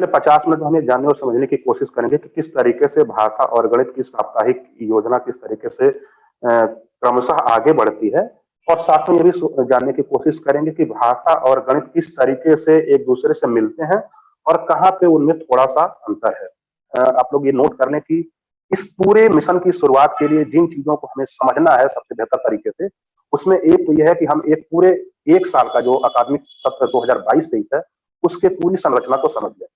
अगले 50 मिनट में हम ये जानने और समझने की कोशिश करेंगे कि किस तरीके से भाषा और गणित की साप्ताहिक योजना किस तरीके से क्रमशः आगे बढ़ती है, और साथ में ये भी जानने की कोशिश करेंगे कि भाषा और गणित किस तरीके से एक दूसरे से मिलते हैं और कहाँ पे उनमें थोड़ा सा अंतर है। आप लोग ये नोट कर लें कि इस पूरे मिशन की शुरुआत के लिए जिन चीजों को हमें समझना है सबसे बेहतर तरीके से, उसमें एक तो यह है कि हम एक पूरे 1 साल का जो अकादमिक सत्र 2022-23 है, उसके पूरी संरचना को समझ लें।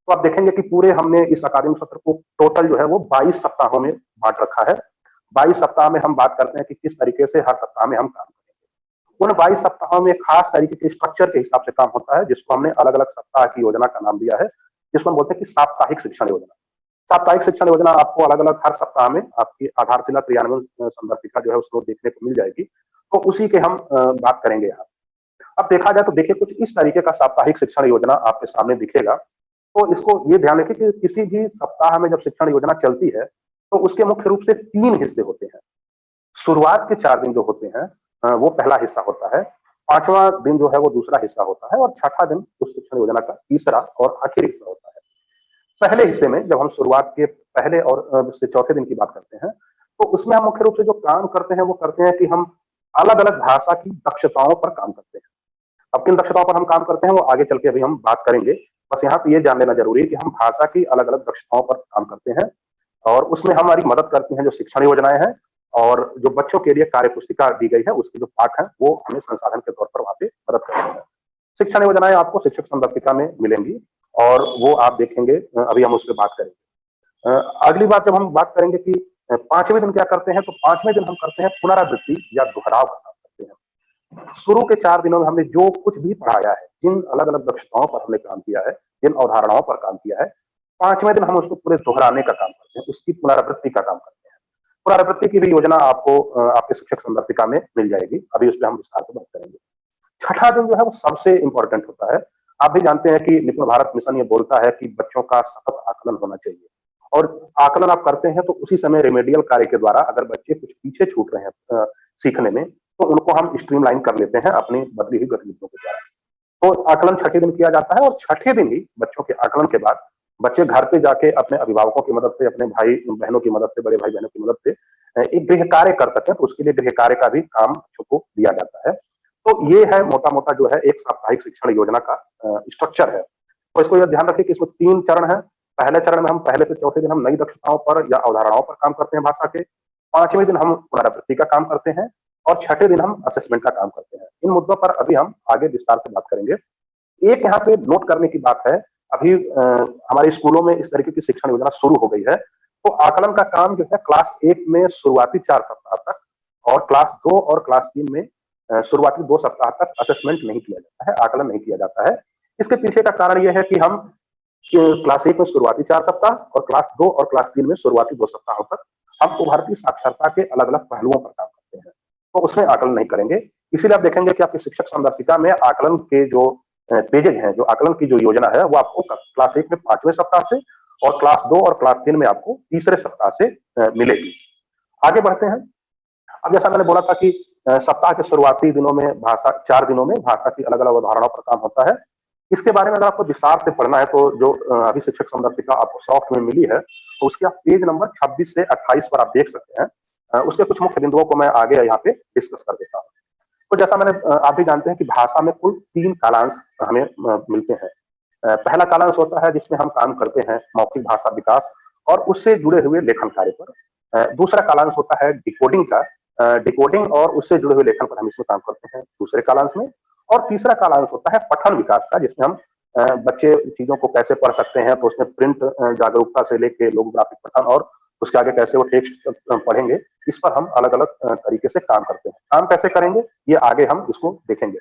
तो आप देखेंगे कि पूरे हमने इस अकादमिक सत्र को टोटल जो है वो 22 सप्ताहों में बांट रखा है। 22 सप्ताह में हम बात करते हैं कि किस तरीके से हर सप्ताह में हम काम करेंगे। उन 22 सप्ताहों में खास तरीके के स्ट्रक्चर के हिसाब से काम होता है, जिसको हमने अलग अलग सप्ताह की योजना का नाम दिया है, जिसको हम बोलते हैं कि साप्ताहिक शिक्षण योजना। साप्ताहिक शिक्षण योजना आपको अलग अलग हर सप्ताह में आपकी आधारशिला क्रियान्वयन संदर्भिका जो है उसको देखने को मिल जाएगी। तो उसी के हम बात करेंगे यहाँ। अब देखा जाए तो देखिए कुछ इस तरीके का साप्ताहिक शिक्षण योजना आपके सामने दिखेगा। तो इसको ये ध्यान रखें कि किसी भी सप्ताह में जब शिक्षण योजना चलती है, तो उसके मुख्य रूप से 3 हिस्से होते हैं। शुरुआत के 4 दिन जो होते हैं वो पहला हिस्सा होता है, 5वां दिन जो है वो दूसरा हिस्सा होता है और छठा दिन उस शिक्षण योजना का तीसरा और आखिरी हिस्सा होता है। पहले हिस्से में जब हम शुरुआत के पहले और से चौथे दिन की बात करते हैं, तो उसमें हम मुख्य रूप से जो काम करते हैं वो करते हैं कि हम अलग-अलग भाषा की दक्षताओं पर काम करते हैं। अब किन दक्षताओं पर हम काम करते हैं वो आगे चल के अभी हम बात करेंगे। बस यहाँ पे ये जान लेना ज़रूरी है कि हम भाषा की अलग-अलग दक्षताओं पर काम करते हैं और उसमें हमारी मदद करती हैं जो शिक्षण योजनाएँ हैं, और जो बच्चों के लिए कार्य पुस्तिका दी गई है उसके जो पाठ हैं वो हमें संसाधन के तौर पर वहाँ पे मदद करते हैं। शिक्षण योजनाएँ आपको शिक्षक संदर्भिका में मिलेंगी और वो आप देखेंगे, अभी हम उस पे बात करेंगे। अगली बात जब हम बात करेंगे कि 5वें दिन क्या करते हैं, तो 5वें दिन हम करते हैं पुनरावृत्ति या दोहराव का काम करते हैं। शुरू के 4 दिनों में हमने जो कुछ भी पढ़ाया है, जिन अलग-अलग दक्षताओं पर हमने काम किया है, जिन अवधारणाओं पर काम किया है, 5वें दिन हम उसको पूरे दोहराने का काम करते हैं, उसकी पुनरावृत्ति का काम करते हैं। पुनरावृत्ति की भी योजना आपको आपके शिक्षक संदर्भिका में मिल जाएगी, अभी उस पे हम विस्तार से बात करेंगे। छठा दिन जो है वो सबसे इम्पोर्टेंट होता है। आप भी जानते हैं कि निपुण भारत मिशन ये बोलता है कि बच्चों का सतत आकलन होना चाहिए, और आकलन आप करते हैं तो उसी समय रेमेडियल कार्य के द्वारा अगर बच्चे कुछ पीछे छूट रहे हैं सीखने में, तो उनको हम स्ट्रीमलाइन कर लेते हैं अपनी बदली हुई गतिविधियों के द्वारा। तो आकलन छठे दिन किया जाता है और छठे दिन ही बच्चों के आकलन के बाद बच्चे घर पे जाके अपने अभिभावकों की मदद से, अपने भाई बहनों की मदद से, बड़े भाई बहनों की मदद से एक गृह कार्य कर सकते हैं, तो उसके लिए गृह कार्य का भी काम बच्चों को दिया जाता है। तो ये है मोटा-मोटा जो है एक साप्ताहिक शिक्षण योजना का स्ट्रक्चर है। तो इसको यह ध्यान रखें कि इसमें 3 चरण हैं। पहले चरण में हम पहले से चौथे दिन हम नई दक्षताओं पर या अवधारणाओं पर काम करते हैं भाषा के। 5वें दिन हम पुनरावृत्ति का काम करते हैं और छठे दिन हम असेसमेंट का काम करते हैं। इन मुद्दों पर अभी हम आगे विस्तार से बात करेंगे। एक यहाँ पे नोट करने की बात है, अभी हमारे स्कूलों में इस तरीके की शिक्षण योजना शुरू हो गई है, तो आकलन का काम जो है क्लास 1 में शुरुआती 4 सप्ताह तक और क्लास 2 और क्लास 3 में शुरुआती 2 सप्ताह तक असेसमेंट नहीं किया जाता है, आकलन नहीं किया जाता है। इसके पीछे का कारण ये है कि हम क्लास 1 में शुरुआती 4 सप्ताह और क्लास 2 और क्लास 3 में शुरुआती 2 सप्ताहों तक हम उभरती साक्षरता के अलग-अलग पहलुओं पर काम करते हैं, तो उसमें आकलन नहीं करेंगे। इसीलिए आप देखेंगे कि आपकी शिक्षक संदर्भिका में आकलन के जो पेजेज हैं, जो आकलन की जो योजना है, वो आपको क्लास 1 में 5वें सप्ताह से और क्लास 2 और क्लास 3 में आपको तीसरे सप्ताह से मिलेगी। आगे बढ़ते हैं। अब जैसा मैंने बोला था कि सप्ताह के शुरुआती दिनों में भाषा 4 दिनों में भाषा की अलग-अलग अवधारणाओं पर काम होता है। इसके बारे में अगर आपको विस्तार से पढ़ना है तो जो अभी शिक्षक संदर्भिका आपको सॉफ्ट में मिली है, तो उसके आप पेज नंबर 26 से 28 पर आप देख सकते हैं। उसके कुछ मुख्य बिंदुओं को मैं आगे यहाँ पे डिस्कस कर देता हूँ। तो जैसा मैंने आप भी जानते हैं कि भाषा में कुल 3 कालांश हमें मिलते हैं। पहला कालांश होता है जिसमें हम काम करते हैं मौखिक भाषा विकास और उससे जुड़े हुए लेखन कार्य पर। दूसरा कालांश होता है डिकोडिंग का, डिकोडिंग और उससे जुड़े हुए लेखन पर हम इसमें काम करते हैं दूसरे कालांश में। और तीसरा कालांश होता है पठन विकास का, जिसमें हम बच्चे चीजों को कैसे पढ़ सकते हैं, तो उसमें प्रिंट जागरूकता से लेके लोगोग्राफिक पठन और उसके आगे कैसे वो टेक्स्ट पढ़ेंगे, इस पर हम अलग-अलग तरीके से काम करते हैं। काम कैसे करेंगे, ये आगे हम इसको देखेंगे।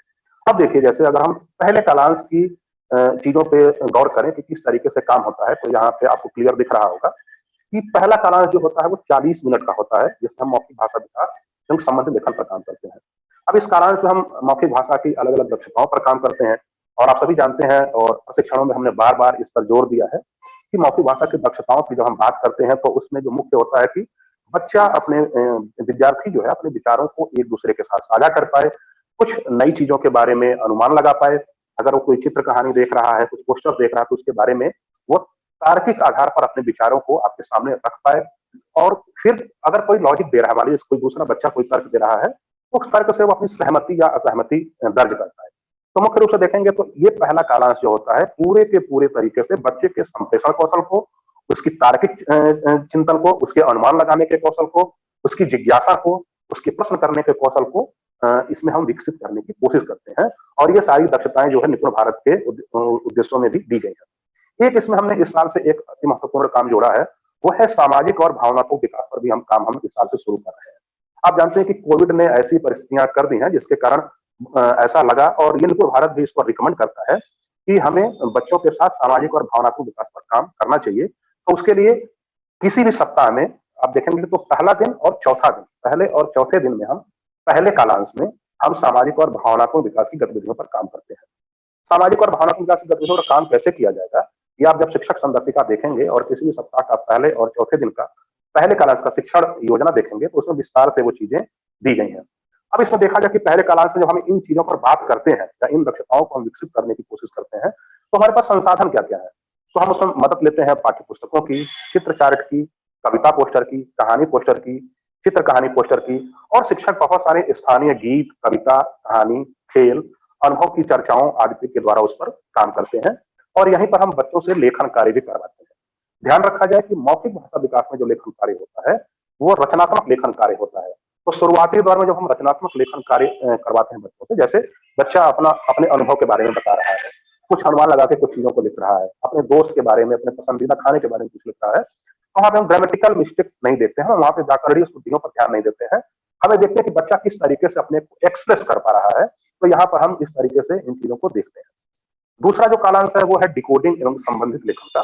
अब देखिए, जैसे अगर हम पहले कालांश की चीजों पे गौर करें कि किस तरीके से काम होता है, तो यहाँ पे आपको क्लियर दिख रहा होगा कि पहला कालांश जो होता है वो 40 मिनट का होता है, जिसमें हम मौखिक भाषा विकास एवं संबंधित लेखन पर काम करते हैं। अब इस कालांश में हम मौखिक भाषा की अलग-अलग दक्षताओं पर काम करते हैं और आप सभी जानते हैं और प्रशिक्षणों में हमने बार-बार इस पर जोर दिया है कि मौखिक भाषा की दक्षताओं की जब हम बात करते हैं, तो उसमें जो मुख्य होता है कि बच्चा अपने विद्यार्थी जो है अपने विचारों को एक दूसरे के साथ साझा कर पाए, कुछ नई चीजों के बारे में अनुमान लगा पाए, अगर वो कोई चित्र कहानी देख रहा है, कुछ पोस्टर देख रहा है, तो उसके बारे में वो तार्किक आधार पर अपने विचारों को आपके सामने रख पाए। और फिर अगर कोई लॉजिक दे रहा है, मान लीजिए कोई दूसरा बच्चा कोई तर्क दे रहा है, तो उस तर्क से वो अपनी सहमति या असहमति दर्ज करता है। तो मुख्य रूप से देखेंगे तो ये पहला कालांश जो होता है, पूरे के पूरे तरीके से बच्चे के संप्रेषण कौशल को, उसकी तार्किक चिंतन को, उसके अनुमान लगाने के कौशल को, उसकी जिज्ञासा को, उसके प्रश्न करने के कौशल को इसमें हम विकसित करने की कोशिश करते हैं। और ये सारी दक्षताएं जो है निपुण भारत के उद्देश्यों में भी दी गई है। एक इसमें हमने इस साल से एक अति महत्वपूर्ण काम जोड़ा है, वो है सामाजिक और भावनात्मक विकास पर भी हम इस साल से शुरू कर रहे हैं। आप जानते हैं कि कोविड ने ऐसी परिस्थितियां कर दी हैं जिसके कारण ऐसा लगा, और ये निपुण भारत भी इसको रिकमेंड करता है कि हमें बच्चों के साथ सामाजिक और भावनात्मक विकास पर काम करना चाहिए। तो उसके लिए किसी भी सप्ताह में आप देखेंगे तो पहला दिन और चौथा दिन, पहले और चौथे दिन में हम पहले कालांश में हम सामाजिक और भावनात्मक विकास की गतिविधियों पर काम करते हैं। सामाजिक और भावनात्मक विकास की गतिविधियों पर काम कैसे किया जाएगा, ये आप जब शिक्षक संदर्शिका देखेंगे और किसी भी सप्ताह का पहले और चौथे दिन का पहले कालांश का शिक्षण योजना देखेंगे, तो उसमें विस्तार से वो चीजें दी गई हैं। अब इसमें देखा जाए कि पहले कालांश में जब हम इन चीजों पर बात करते हैं या इन दक्षताओं को हम विकसित करने की कोशिश करते हैं, तो हमारे पास संसाधन क्या क्या है। तो हम उसमें मदद लेते हैं पाठ्य पुस्तकों की, चित्र चार्ट की, कविता पोस्टर की, कहानी पोस्टर की, चित्र कहानी पोस्टर की, और शिक्षक बहुत सारे स्थानीय गीत, कविता, कहानी, खेल, अनुभव की चर्चाओं आदि के द्वारा उस पर काम करते हैं। और यहीं पर हम बच्चों से लेखन कार्य भी करवाते हैं। ध्यान रखा जाए कि मौखिक भाषा विकास में जो लेखन कार्य होता है, वो रचनात्मक लेखन कार्य होता है। तो शुरुआती दौर में जब हम रचनात्मक लेखन कार्य करवाते हैं बच्चों से, जैसे बच्चा अपने अनुभव के बारे में बता रहा है, कुछ अनुमान लगा के कुछ चीजों को लिख रहा है, अपने दोस्त के बारे में, अपने पसंदीदा खाने के बारे में कुछ लिख रहा है, तो वहां पे हम ग्रामेटिकल मिस्टेक नहीं देखते हैं, वहां पे व्याकरणीय त्रुटियों पर ध्यान नहीं देते हैं। हमें देखते हैं कि बच्चा किस तरीके से अपने को एक्सप्रेस कर पा रहा है, तो यहाँ पर हम इस तरीके से इन चीजों को देखते हैं। दूसरा जो कालांश है वो है डिकोडिंग एवं संबंधित लेखन का।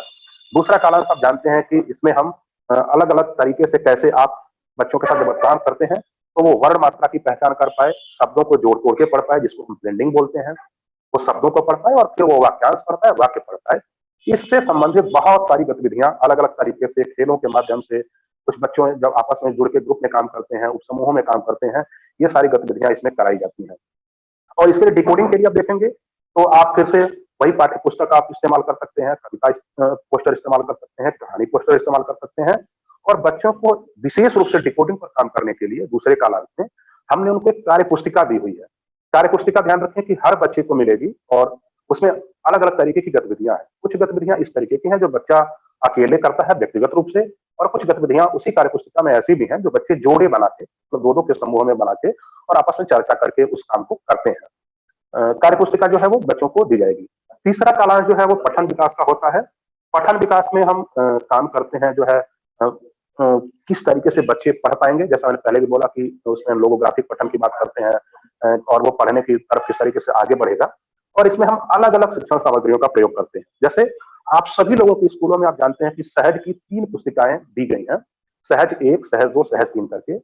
दूसरा कालांश आप जानते हैं कि इसमें हम अलग अलग तरीके से कैसे आप बच्चों के साथ जब काम करते हैं, तो वो वर्ण मात्रा की पहचान कर पाए, शब्दों को जोड़ तोड़ के पढ़ पाए, जिसको हम ब्लेंडिंग बोलते हैं, वो शब्दों को पढ़ पाए और फिर वो वाक्यांश पढ़ पाए, वाक्य पढ़ पाए। इससे संबंधित बहुत सारी गतिविधियां अलग अलग तरीके से खेलों के माध्यम से, कुछ बच्चों जब आपस में जुड़ के ग्रुप में काम करते हैं, उपसमूहों में काम करते हैं, ये सारी गतिविधियां इसमें कराई जाती हैं। और इसके लिए डिकोडिंग के लिए आप देखेंगे तो आप फिर से वही पाठ्य पुस्तक आप इस्तेमाल कर सकते हैं, कविता पोस्टर इस्तेमाल कर सकते हैं, कहानी पोस्टर इस्तेमाल कर सकते हैं। और बच्चों को विशेष रूप से डिकोडिंग पर काम करने के लिए दूसरे कालांश में हमने उनको एक कार्य पुस्तिका दी हुई है। कार्य पुस्तिका ध्यान रखें कि हर बच्चे को मिलेगी, और उसमें अलग अलग तरीके की गतिविधियां हैं। कुछ गतिविधियां इस तरीके की हैं जो बच्चा अकेले करता है व्यक्तिगत रूप से, और कुछ गतिविधियां उसी कार्य पुस्तिका में ऐसी भी हैं जो बच्चे जोड़े बना के, तो दो दो के समूह में बना के और आपस में चर्चा करके उस काम को करते हैं। कार्य पुस्तिका जो है वो बच्चों को दी जाएगी। तीसरा कालांश जो है वो पठन विकास का होता है। पठन विकास में हम काम करते हैं जो है किस तरीके से बच्चे पढ़ पाएंगे, जैसा मैंने पहले भी बोला कि उसमें हम लोगोग्राफिक पठन की बात करते हैं, और वो पढ़ने की तरफ किस तरीके से आगे बढ़ेगा। और इसमें हम अलग अलग शिक्षण सामग्रियों का प्रयोग करते हैं। जैसे आप सभी लोगों के स्कूलों में आप जानते हैं कि सहज की 3 पुस्तिकाएं दी गई हैं, सहज 1, सहज 2, सहज 3 करके।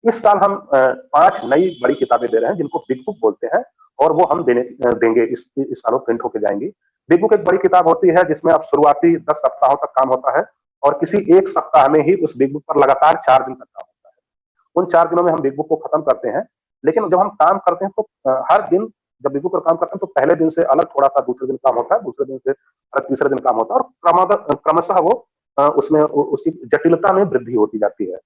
इस साल हम 5 नई बड़ी किताबें दे रहे हैं जिनको बिग बुक बोलते हैं, और वो हम देंगे, इस साल प्रिंट होके जाएंगी। बिग बुक एक बड़ी किताब होती है जिसमें आप शुरुआती 10 सप्ताहों तक काम होता है, और किसी एक सप्ताह में ही उस बिग बुक पर लगातार 4 दिन तक काम होता है। उन 4 दिनों में हम बिग बुक को खत्म करते हैं। लेकिन जब हम काम करते हैं तो हर दिन जब बिग बुक पर काम करते हैं तो पहले दिन से अलग थोड़ा-सा दूसरे दिन काम होता है, दूसरे दिन से अलग तीसरे दिन काम होता है, और क्रमशः वो उसमें उसकी जटिलता में वृद्धि होती जाती है।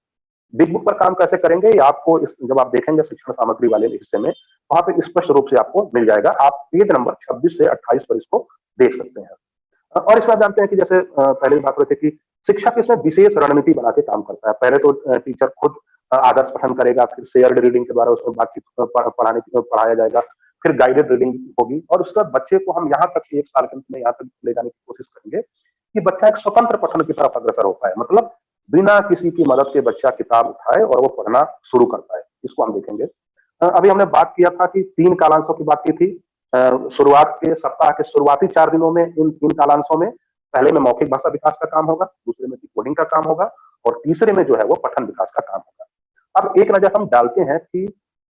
बिग बुक पर काम कैसे करेंगे ये आपको जब आप देखेंगे शिक्षण सामग्री वाले हिस्से में, वहां पे स्पष्ट रूप से आपको मिल जाएगा। आप पेज नंबर 26 से 28 पर इसको देख सकते हैं। और इसमें आप जानते हैं कि जैसे पहले बात रही थी कि शिक्षक इसमें विशेष रणनीति बना के काम करता है। पहले तो टीचर खुद आदर्श पठन करेगा, फिर शेयर्ड रीडिंग के द्वारा उसमें बातचीत पढ़ाया जाएगा, फिर गाइडेड रीडिंग होगी, और उसके बाद बच्चे को हम यहाँ तक 1 साल के अंत में यहाँ तक ले जाने की कोशिश करेंगे कि बच्चा एक स्वतंत्र पठन की तरफ अग्रसर हो पाए, मतलब बिना किसी की मदद के बच्चा किताब उठाए और वो पढ़ना शुरू कर पाए। इसको हम देखेंगे। अभी हमने बात किया था कि 3 कालांशों की बात की थी। शुरुआत के सप्ताह के शुरुआती 4 दिनों में इन 3 कालांशों में पहले में मौखिक भाषा विकास का काम होगा, दूसरे में डिकोडिंग का काम होगा, और तीसरे में जो है वो पठन विकास का काम होगा। अब एक नजर हम डालते हैं कि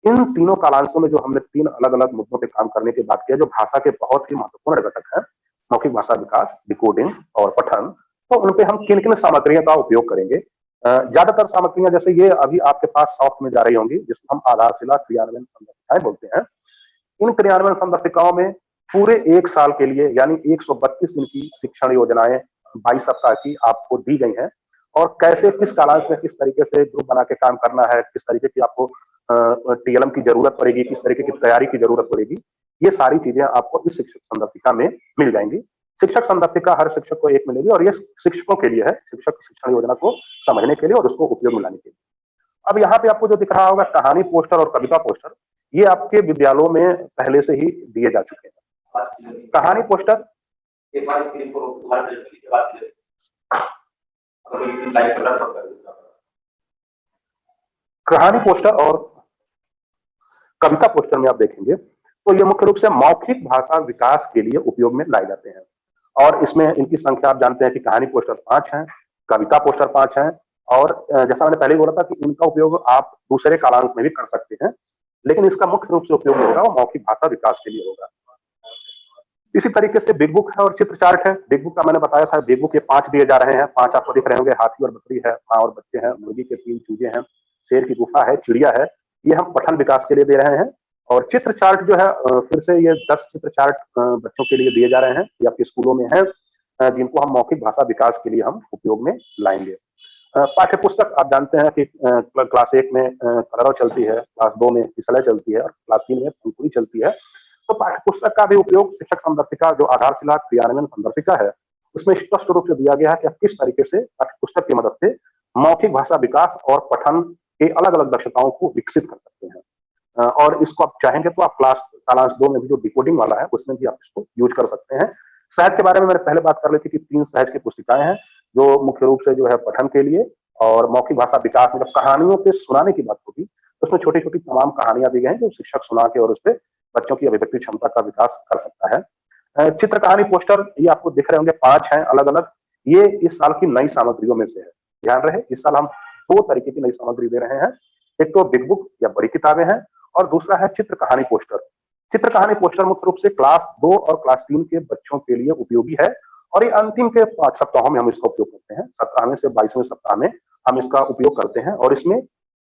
इन तीनों कालांशों में जो हमने 3 अलग-अलग मुद्दों पे काम करने की बात की है, जो भाषा के बहुत ही महत्वपूर्ण घटक हैं, मौखिक भाषा विकास, डिकोडिंग और पठन, तो उनपे हम किन-किन सामग्रियों का उपयोग करेंगे। ज्यादातर सामग्रियां जैसे ये अभी आपके पास सॉफ्ट में जा रही होंगी, जिसको हम आधारशिला क्रियान्वयन संदर्भिकाएं बोलते हैं। इन क्रियान्वयन संदर्भिकाओं में पूरे 1 साल के लिए यानी 132 दिन की शिक्षण योजनाएँ 22 सप्ताह की आपको दी गई हैं और कैसे किस कालांश में किस तरीके से ग्रुप बना के काम करना है, किस तरीके की आपको टीएलएम की ज़रूरत पड़ेगी, किस तरीके की तैयारी की ज़रूरत पड़ेगी, ये सारी चीज़ें आपको इस शिक्षक संदर्भिका में मिल जाएँगी। शिक्षक संदर्भिका हर शिक्षक को एक मिलेगी और ये शिक्षकों के लिए है, शिक्षक शिक्षण योजना को समझने के लिए और उसको उपयोग में लाने के लिए। अब यहाँ पे आपको जो दिख रहा होगा कहानी पोस्टर और कविता पोस्टर, ये आपके विद्यालयों में पहले से ही दिए जा चुके हैं। कहानी पोस्टर कहानी पोस्टर और कविता पोस्टर में आप देखेंगे तो ये मुख्य रूप से मौखिक भाषा विकास के लिए उपयोग में लाए जाते हैं और इसमें इनकी संख्या आप जानते हैं कि कहानी पोस्टर 5 हैं, कविता पोस्टर 5 हैं और जैसा मैंने पहले ही बोला था कि इनका उपयोग आप दूसरे कालांश में भी कर सकते हैं, लेकिन इसका मुख्य रूप से उपयोग होगा वो मौखिक भाषा विकास के लिए होगा। इसी तरीके से बिग बुक है और चित्र चार्ट है। बिग बुक का मैंने बताया था, बिग बुक के 5 दिए जा रहे हैं, 5 आपको दिख रहे होंगे, हाथी और बकरी है, माँ और बच्चे हैं, मुर्गी के 3 चूजे हैं, शेर की गुफा है, चिड़िया है, ये हम पठन विकास के लिए दे रहे हैं। और चित्र चार्ट जो है फिर से ये 10 चित्र चार्ट बच्चों के लिए दिए जा रहे हैं, ये आपके स्कूलों में है, जिनको हम मौखिक भाषा विकास के लिए हम उपयोग में लाएंगे। पाठ्य पुस्तक आप जानते हैं कि क्लास 1 में कलरव चलती है, क्लास 2 में फिसलय चलती है और क्लास 3 में पंखुड़ी चलती है। तो पाठ्य पुस्तक का भी उपयोग शिक्षक संदर्भिका जो आधारशिला क्रियान्वयन संदर्भिका है, उसमें स्पष्ट रूप से दिया गया है कि आप किस तरीके से पाठ्य पुस्तक की मदद से मौखिक भाषा विकास और पठन के अलग-अलग दक्षताओं को विकसित कर सकते हैं। और इसको आप चाहेंगे तो आप कालांश 2 में भी जो डिकोडिंग वाला है, उसमें भी आप इसको यूज़ कर सकते हैं। सहज के बारे में मैंने पहले बात कर ली थी कि 3 सहज की पुस्तिकाएँ हैं, जो मुख्य रूप से जो है पठन के लिए और मौखिक भाषा विकास में जब कहानियों के सुनाने की बात होगी, तो उसमें छोटी-छोटी तमाम कहानियाँ दी गई हैं, जो शिक्षक सुना के और उसपे बच्चों की अभिव्यक्ति क्षमता का विकास कर सकता है। चित्र कहानी पोस्टर ये आपको दिख रहे होंगे 5 हैं अलग-अलग, ये इस साल की नई सामग्रियों में से है। ध्यान रहे इस साल हम 2 तरीके की नई सामग्री दे रहे हैं, एक तो बिग बुक या बड़ी किताबें हैं और दूसरा है चित्र कहानी पोस्टर। चित्र कहानी पोस्टर मुख्य रूप से क्लास 2 और क्लास 3 के बच्चों के लिए उपयोगी है और ये अंतिम के 5 सप्ताहों में हम इसका उपयोग करते हैं। 17वें से 22वें सप्ताह में हम इसका उपयोग करते हैं और इसमें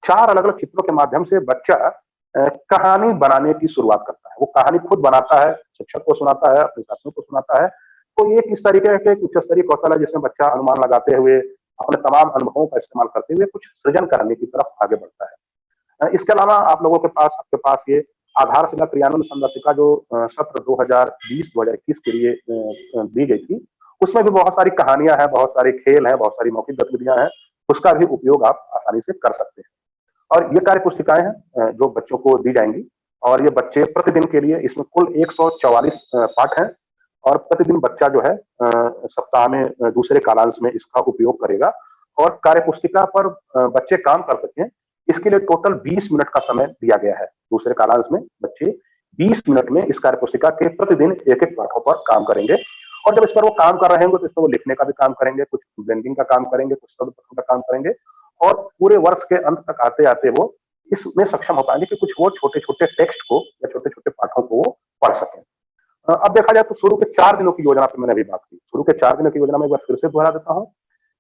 4 अलग-अलग चित्रों के माध्यम से बच्चा कहानी बनाने की शुरुआत करता है। वो कहानी खुद बनाता है, शिक्षक को सुनाता है, अपने साथियों को सुनाता है। तो एक इस तरीके के उच्च स्तरीय कौशल है जिसमें बच्चा अनुमान लगाते हुए, अपने तमाम अनुभवों का इस्तेमाल करते हुए कुछ सृजन करने की तरफ आगे बढ़ता है। इसके अलावा आप लोगों के पास आपके पास ये आधारशिला क्रियान्वयन संदर्भिका जो सत्र 2020-2021 के लिए दी गई थी, उसमें भी बहुत सारी कहानियाँ हैं, बहुत सारे खेल हैं, बहुत सारी मौखिक गतिविधियाँ हैं, उसका भी उपयोग आप आसानी से कर सकते हैं। और ये कार्य पुस्तिकाएँ हैं जो बच्चों को दी जाएँगी और ये बच्चे प्रतिदिन के लिए इसमें कुल 144 पाठ हैं और प्रतिदिन बच्चा जो है सप्ताह में दूसरे कालांश में इसका उपयोग करेगा और कार्य पुस्तिका पर बच्चे काम कर सकें, इसके लिए टोटल 20 मिनट का समय दिया गया है। दूसरे कालांश में बच्चे 20 मिनट में इस कार्य पुस्तिका के प्रतिदिन एक-एक पाठों पर काम करेंगे और जब इस पर वो काम कर रहे होंगे तो इसमें वो लिखने का भी काम करेंगे, कुछ ब्लेंडिंग का काम करेंगे, कुछ शब्द का काम करेंगे और पूरे वर्ष के अंत तक आते-आते वो इसमें सक्षम हो पाएँगे कि कुछ वो छोटे-छोटे टेक्स्ट को या छोटे-छोटे पाठों को वो पढ़ सकें। अब देखा जाए तो शुरू के 4 दिनों की योजना पे मैंने अभी बात की। शुरू के 4 दिनों की योजना में एक बार फिर से दोहरा देता हूँ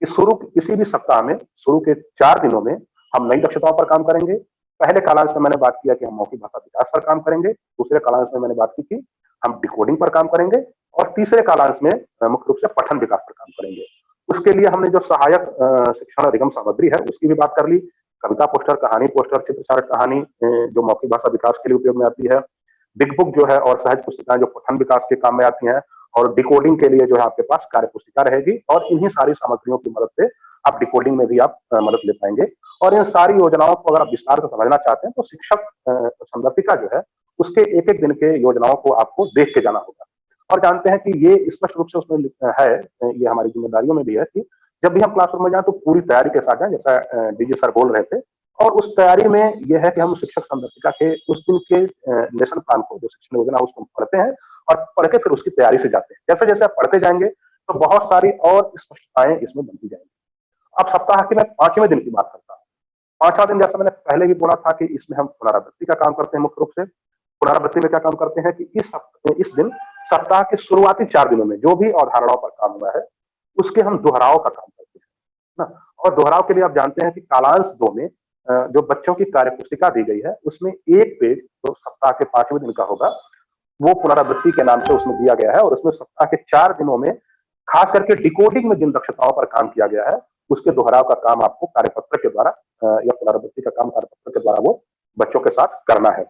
कि किसी भी सप्ताह में शुरू के 4 दिनों में हम नई दक्षताओं पर काम करेंगे। पहले कालांश में मैंने बात किया कि हम मौखिक भाषा विकास पर काम करेंगे। दूसरे कालांश में मैंने बात की थी हम डिकोडिंग पर काम करेंगे और तीसरे कालांश में मुख्य रूप से पठन विकास पर काम करेंगे। उसके लिए हमने जो सहायक शिक्षण अधिगम सामग्री है उसकी भी बात कर ली। कविता पोस्टर, कहानी पोस्टर, चित्र चार्ट कहानी जो मौखिक भाषा विकास के लिए उपयोग में आती है। बिग बुक जो है और सहज पुस्तिकाएँ जो पठन विकास के काम में आती हैं और डिकोडिंग के लिए जो है आपके पास कार्य पुस्तिका रहेगी और इन्हीं सारी सामग्रियों की मदद से आप डिकोडिंग में भी आप मदद ले पाएँगे और इन सारी योजनाओं को अगर आप विस्तार से समझना चाहते हैं तो शिक्षक संदर्भिका जो है उसके एक-एक दिन के योजनाओं को आपको देख के जाना होगा। और जानते हैं कि ये स्पष्ट रूप से उसमें है, ये हमारी जिम्मेदारियों में भी है कि जब भी हम क्लासरूम में जाएँ तो पूरी तैयारी के साथ जाएँ, जैसा डीजी सर बोल रहे थे और उस तैयारी में ये है कि हम शिक्षक संदर्भिका के उस दिन के लेसन प्लान को जो शिक्षण योजना उसको पढ़ते हैं और पढ़ के फिर उसकी तैयारी से जाते हैं। जैसे-जैसे आप पढ़ते जाएँगे तो बहुत सारी और स्पष्टताएँ इसमें बनती जाएँगी। अब सप्ताह के मैं 5वें दिन की बात करता हूँ। 5वां दिन जैसा मैंने पहले भी बोला था कि इसमें हम पुनरावृत्ति का काम करते हैं मुख्य रूप से। पुनरावृत्ति में क्या काम करते हैं कि इस दिन सप्ताह के शुरुआती 4 दिनों में जो भी अवधारणाओं पर काम हुआ है, उसके हम दोहराव का काम करते हैं, ना? और दोहराव के लिए आप जानते हैं कि कालांश 2 में जो बच्चों की कार्यपुस्तिका दी गई है, उसमें 1 पेज जो सप्ताह के 5वें दिन का होगा, वो पुनरावृत्ति के नाम से उसमें दिया गया है और उसमें सप्ताह के 4 दिनों में खास करके डिकोडिंग में जिन दक्षताओं पर काम किया गया है, उसके दोहराव का काम आपको कार्यपत्र के द्वारा या पुनरावृत्ति का काम कार्यपत्र के द्वारा वो बच्चों के साथ करना है।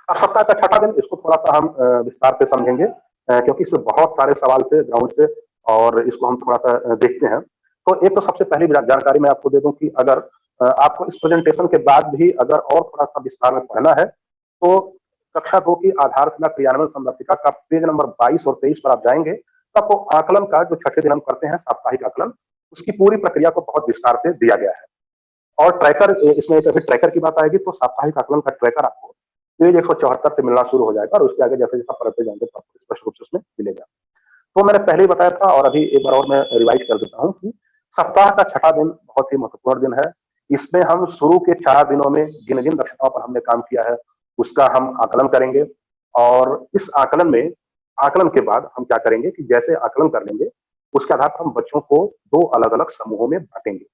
अब सप्ताह का छठा दिन, इसको थोड़ा-सा हम विस्तार से समझेंगे क्योंकि इसमें बहुत सारे सवाल थे ग्राउंड से और इसको हम थोड़ा-सा देखते हैं। तो एक तो सबसे पहली जानकारी मैं आपको दे दूं कि अगर आपको इस प्रेजेंटेशन के बाद भी अगर और थोड़ा-सा विस्तार में पढ़ना है, तो कक्षा 2 की आधारशिला क्रियान्वयन संरचिका का पेज नंबर 22 और 23 पर आप जाएँगे, तो आपको आकलन का जो छठे दिन हम करते हैं साप्ताहिक आकलन, उसकी पूरी प्रक्रिया को बहुत विस्तार से दिया गया है। और ट्रैकर, इसमें एक अभी ट्रैकर की बात आएगी तो साप्ताहिक आकलन का ट्रैकर आपको पेज 174 से मिलना शुरू हो जाएगा और उसके आगे जैसे-जैसे पढ़ते जाएँगे तो आपको स्पष्ट रूप से उसमें मिलेगा। तो मैंने पहले ही बताया था और अभी एक बार और मैं रिवाइज कर देता हूँ कि सप्ताह का छठा दिन बहुत ही महत्वपूर्ण दिन है। इसमें हम शुरू के 4 दिनों में जिन-जिन दक्षताओं पर हमने काम किया है, उसका हम आकलन करेंगे और इस आकलन के बाद हम क्या करेंगे कि जैसे आकलन कर लेंगे, उसके आधार पर हम बच्चों को 2 अलग-अलग समूहों में बाँटेंगे।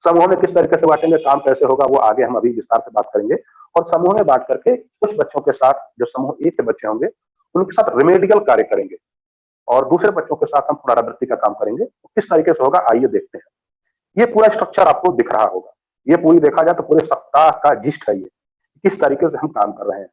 समूह में किस तरीके से बाँटेंगे, काम कैसे होगा, वो आगे हम अभी विस्तार से बात करेंगे और समूह में बाँट करके कुछ बच्चों के साथ, जो समूह ए के बच्चे होंगे, उनके साथ रिमेडियल कार्य करेंगे और दूसरे बच्चों के साथ हम पुनरावृत्ति का काम करेंगे। तो किस तरीके से होगा, आइए देखते हैं। ये पूरा स्ट्रक्चर आपको दिख रहा होगा। ये पूरी देखा जाए तो पूरे सप्ताह का जिस्ट है ये, किस तरीके से हम काम कर रहे हैं।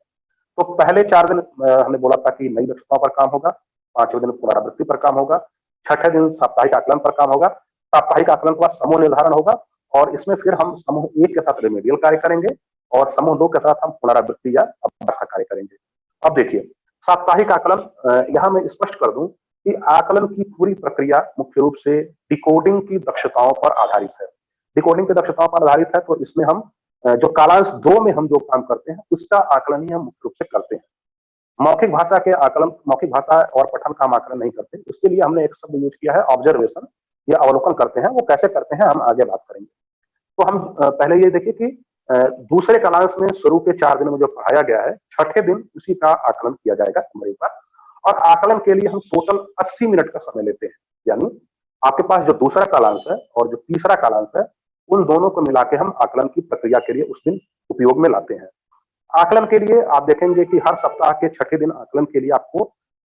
तो पहले 4 दिन हमने बोला था कि नई दक्षताओं पर काम होगा, 5वें दिन पुनरावृत्ति पर काम होगा, छठे दिन साप्ताहिक आकलन पर काम होगा, साप्ताहिक आकलन के बाद समूह निर्धारण होगा और इसमें फिर हम समूह 1 के साथ रिमेडियल कार्य करेंगे और समूह 2 के साथ हम पुनरावृत्ति या अभ्यास का कार्य करेंगे। अब देखिए, साप्ताहिक आकलन, यहाँ मैं स्पष्ट कर दूं कि आकलन की पूरी प्रक्रिया मुख्य रूप से डिकोडिंग की दक्षताओं पर आधारित है। डिकोडिंग की दक्षताओं पर आधारित है तो इसमें हम जो कालांश 2 में हम जो काम करते हैं, उसका आकलन ही हम मुख्य रूप से करते हैं। मौखिक भाषा के आकलन, मौखिक भाषा और पठन का हम आकलन नहीं करते। उसके लिए हमने एक शब्द यूज़ किया है ऑब्जर्वेशन, या अवलोकन करते हैं। वो कैसे करते हैं हम आगे बात करेंगे। तो हम पहले ये देखिए कि दूसरे कालांश में शुरू के 4 दिनों में जो पढ़ाया गया है, छठे दिन उसी का आकलन किया जाएगा हमारे पास और आकलन के लिए हम टोटल 80 मिनट का समय लेते हैं। यानी आपके पास जो दूसरा कालांश है और जो तीसरा कालांश है, उन दोनों को मिला के हम आकलन की प्रक्रिया के लिए उस दिन उपयोग में लाते हैं। आकलन के लिए आप देखेंगे कि हर सप्ताह के छठे दिन आकलन के लिए आपको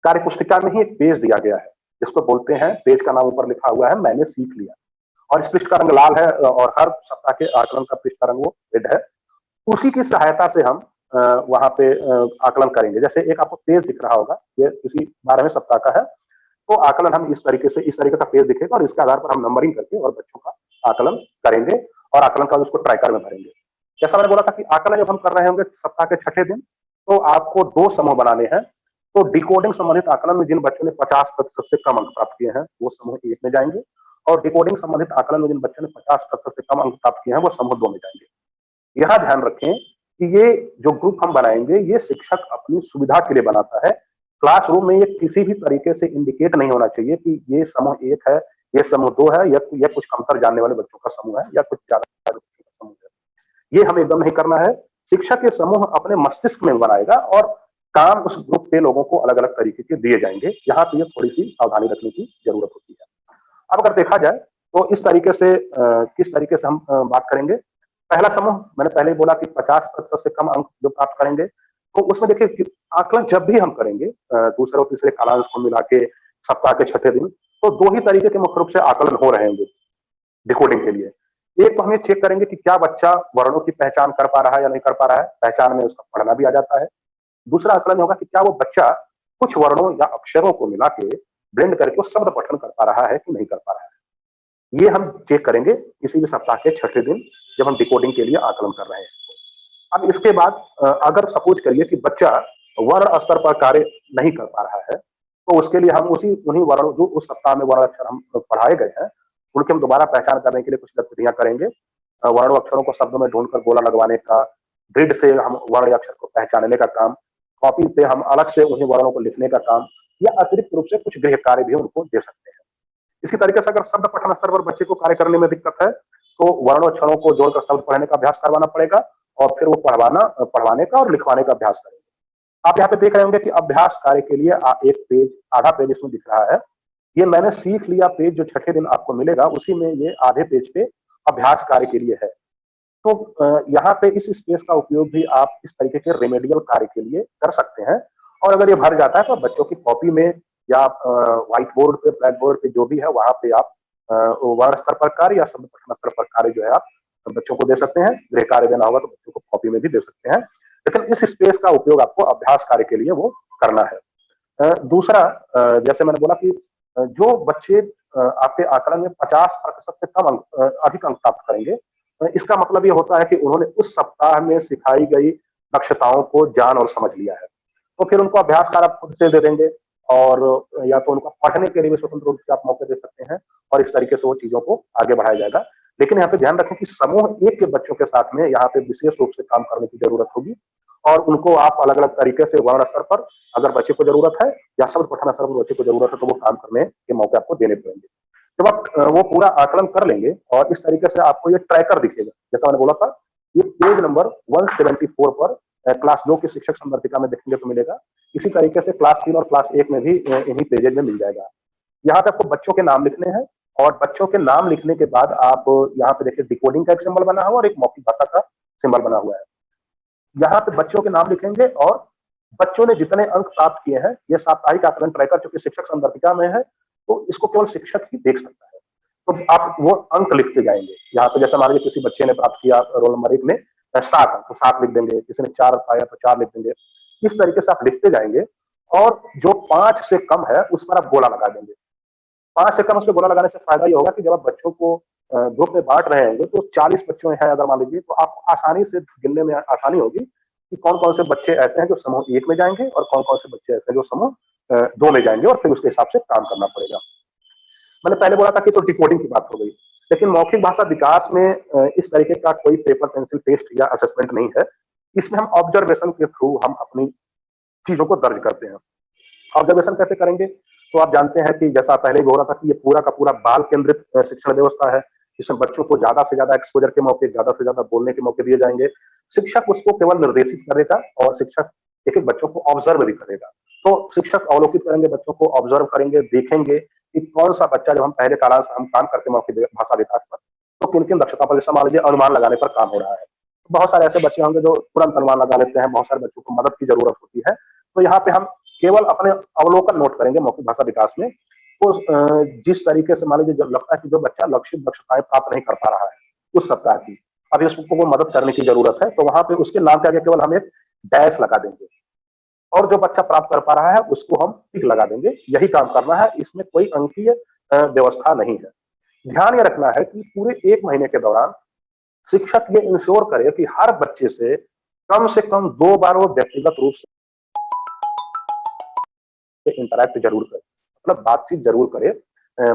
कार्यपुस्तिका में ही एक पेज दिया गया है, जिसको बोलते हैं, पेज का नाम ऊपर लिखा हुआ है, मैंने सीख लिया। और इस पृष्ठ का रंग लाल है और हर सप्ताह के आकलन का पृष्ठ का रंग वो रेड है। उसी की सहायता से हम वहां पे आकलन करेंगे। जैसे एक आपको पेज दिख रहा होगा, ये किसी 12वें सप्ताह का है, तो आकलन हम इस तरीके का पेज दिखेगा और इसके आधार पर हम नंबरिंग करके और बच्चों का आकलन करेंगे और आकलन का उसको ट्रैकर में भरेंगे। जैसा मैंने बोला था कि आकलन जब हम कर रहे होंगे सप्ताह के छठे दिन, तो आपको 2 समूह बनाने हैं। तो डिकोडिंग संबंधित आकलन में जिन बच्चों ने 50% से कम अंक प्राप्त किए हैं, वो समूह 1 में जाएंगे और डिकोडिंग संबंधित आकलन में जिन बच्चों ने 50% से कम अंक प्राप्त किए हैं, वो समूह 2 में जाएंगे। यह ध्यान रखें कि ये जो ग्रुप हम बनाएंगे, ये शिक्षक अपनी सुविधा के लिए बनाता है। क्लासरूम में ये किसी भी तरीके से इंडिकेट नहीं होना चाहिए कि ये समूह 1 है, ये समूह 2 है, या कुछ कमतर जानने वाले बच्चों का समूह है, या कुछ ज्यादा बच्चों का समूह है। ये हमें एकदम नहीं करना है। शिक्षक ये समूह अपने मस्तिष्क में बनाएगा और काम उस ग्रुप के लोगों को अलग-अलग तरीके के दिए जाएंगे। यहाँ पे ये थोड़ी-सी सावधानी रखने की जरूरत होती है। अब अगर देखा जाए तो इस तरीके से किस तरीके से हम बात करेंगे। पहला समूह मैंने पहले ही बोला कि 50% से कम अंक जो प्राप्त करेंगे, तो उसमें देखिए कि आकलन जब भी हम करेंगे दूसरे और तीसरे कालांश को मिला के सप्ताह के छठे दिन, तो 2 ही तरीके के मुख्य रूप से आकलन हो रहे होंगे डिकोडिंग के लिए। एक तो हम ये चेक करेंगे कि क्या बच्चा वर्णों की पहचान कर पा रहा है या नहीं कर पा रहा है, पहचान में उसका पढ़ना भी आ जाता है। दूसरा आकलन होगा कि क्या वो बच्चा कुछ वर्णों या अक्षरों को मिला के ब्लेंड करके वो शब्द पठन कर पा रहा है कि नहीं कर पा रहा है। ये हम चेक करेंगे किसी भी सप्ताह के छठे दिन जब हम डिकोडिंग के लिए आकलन कर रहे हैं। अब इसके बाद अगर सपोज करिए कि बच्चा वर्ण स्तर पर कार्य नहीं कर पा रहा है, तो उसके लिए हम उन्हीं वर्णों जो उस सप्ताह में वर्ण अक्षर हम पढ़ाए गए हैं, उनकी हम दोबारा पहचान करने के लिए कुछ गतिविधियां करेंगे। वर्ण अक्षरों को शब्दों में ढूंढकर गोला लगवाने का, ग्रिड से हम वर्ण अक्षर को पहचानने का काम, कॉपी पे हम अलग से उन्हीं वर्णों को लिखने का काम, या अतिरिक्त रूप से कुछ गृह कार्य भी उनको दे सकते हैं। इसी तरीके से अगर शब्द पठन स्तर पर बच्चे को कार्य करने में दिक्कत है, तो वर्ण अक्षरों को जोड़कर शब्द पढ़ने का अभ्यास करवाना पड़ेगा और फिर वो पढ़वाने का और लिखवाने का अभ्यास करेंगे। आप यहाँ पे देख रहे होंगे कि अभ्यास कार्य के लिए एक पेज, आधा पेज इसमें दिख रहा है। ये मैंने सीख लिया पेज जो छठे दिन आपको मिलेगा, उसी में ये आधे पेज पे अभ्यास कार्य के लिए है। तो यहाँ पे इस स्पेस का उपयोग भी आप इस तरीके के रेमेडियल कार्य के लिए कर सकते हैं और अगर ये भर जाता है तो बच्चों की कॉपी में या व्हाइट बोर्ड पे, ब्लैक बोर्ड पे जो भी है वहां पे आप वार्ड स्तर पर कार्य या शब्द पठन स्तर पर कार्य जो है आप बच्चों को दे सकते हैं। गृह कार्य देना होगा तो बच्चों को कॉपी में भी दे सकते हैं, लेकिन इस स्पेस का उपयोग आपको अभ्यास कार्य के लिए वो करना है। दूसरा, जैसे मैंने बोला कि जो बच्चे आपके आकलन में 50% से कम अंक, अधिक अंक प्राप्त करेंगे, इसका मतलब ये होता है कि उन्होंने उस सप्ताह में सिखाई गई दक्षताओं को जान और समझ लिया है। तो फिर उनको अभ्यास कार्य आप खुद से दे देंगे, और या तो उनको पढ़ने के लिए भी स्वतंत्र रूप से आप मौके दे सकते हैं, और इस तरीके से वो चीजों को आगे बढ़ाया जाएगा। लेकिन यहाँ पे ध्यान रखें कि समूह एक के बच्चों के साथ में यहाँ पे विशेष रूप से काम करने की जरूरत होगी, और उनको आप अलग अलग तरीके से वर्ण स्तर पर अगर बच्चे को जरूरत है या शब्द पठन स्तर पर बच्चे को जरूरत है तो वो काम करने के मौके आपको देने पड़ेंगे। जब आप वो पूरा आकलन कर लेंगे और इस तरीके से आपको ये ट्रैकर दिखेगा, जैसा मैंने बोला था, ये पेज नंबर 174 पर क्लास 2 की शिक्षक संवर्तिका में देखने को मिलेगा। इसी तरीके से क्लास 3 और क्लास 1 में भी इन्हीं पेजेज में मिल जाएगा। यहाँ पे आपको बच्चों के नाम लिखने हैं, और बच्चों के नाम लिखने के बाद आप यहाँ पे देखिए डिकोडिंग का एक सिंबल बना हुआ और एक मौखिक भाषा का सिंबल बना हुआ है। यहाँ पे बच्चों के नाम लिखेंगे और बच्चों ने जितने अंक प्राप्त किए हैं, ये साप्ताहिक आकलन ट्रैकर चूंकि शिक्षक संदर्भिका में है तो इसको केवल शिक्षक ही देख सकता है। तो आप वो अंक लिखते जाएंगे। यहाँ पे जैसे मान लीजिए किसी बच्चे ने प्राप्त किया रोल नंबर 1 में 7 अंक, तो 7 लिख देंगे, किसी ने 4 पाया तो 4 लिख देंगे। इस तरीके से आप लिखते जाएंगे, और जो 5 से कम है उस पर आप गोला लगा देंगे। 5 से कम उस पर गोला लगाने से फायदा ये होगा कि जब आप बच्चों को ग्रुप में बांट रहे होंगे तो 40 बच्चे हैं अगर मान लीजिए, तो आपको आसानी से गिनने में आसानी होगी कि कौन कौन से बच्चे ऐसे हैं जो समूह 1 में जाएंगे और कौन कौन से बच्चे ऐसे हैं जो समूह 2 में जाएंगे, और फिर उसके हिसाब से काम करना पड़ेगा। मैंने पहले बोला था कि तो डिकोडिंग की बात हो गई, लेकिन मौखिक भाषा विकास में इस तरीके का कोई पेपर पेंसिल टेस्ट या असेसमेंट नहीं है। इसमें हम ऑब्जर्वेशन के थ्रू हम अपनी चीजों को दर्ज करते हैं। ऑब्जर्वेशन कैसे करेंगे? तो आप जानते हैं कि जैसा पहले भी हो रहा था कि ये पूरा का पूरा बाल केंद्रित शिक्षण व्यवस्था है, जिसमें बच्चों को ज्यादा से ज्यादा एक्सपोजर के मौके, ज्यादा से ज्यादा बोलने के मौके दिए जाएंगे। शिक्षक उसको केवल निर्देशित करेगा और शिक्षक एक एक बच्चों को ऑब्जर्व भी करेगा। तो शिक्षक अवलोकित करेंगे, बच्चों को ऑब्जर्व करेंगे, देखेंगे कि कौन सा बच्चा, जब हम पहले कालांश हम काम करते हैं मौखिक भाषा विकास पर, तो किन किन दक्षता पर, जैसा मान लीजिए अनुमान लगाने पर काम हो रहा है। बहुत सारे ऐसे बच्चे होंगे जो तुरंत अनुमान लगा लेते हैं, बहुत सारे बच्चों को मदद की जरूरत होती है। तो यहाँ पे हम केवल अपने अवलोकन नोट करेंगे मौखिक भाषा विकास में। तो जिस तरीके से मान लीजिए जब लगता है कि जो बच्चा लक्षित दक्षताएं प्राप्त नहीं कर पा रहा है उस सप्ताह की, अभी उसको वो मदद करने की जरूरत है, तो वहां पे उसके नाम के आगे केवल हम एक डैश लगा देंगे, और जो बच्चा प्राप्त कर पा रहा है उसको हम टिक लगा देंगे। यही काम करना है, इसमें कोई अंकीय व्यवस्था नहीं है। ध्यान ये रखना है कि पूरे 1 महीने के दौरान शिक्षक ये इंश्योर करे कि हर बच्चे से कम 2 बार वो व्यक्तिगत रूप से इंटरैक्ट जरूर करे, मतलब बातचीत जरूर करे।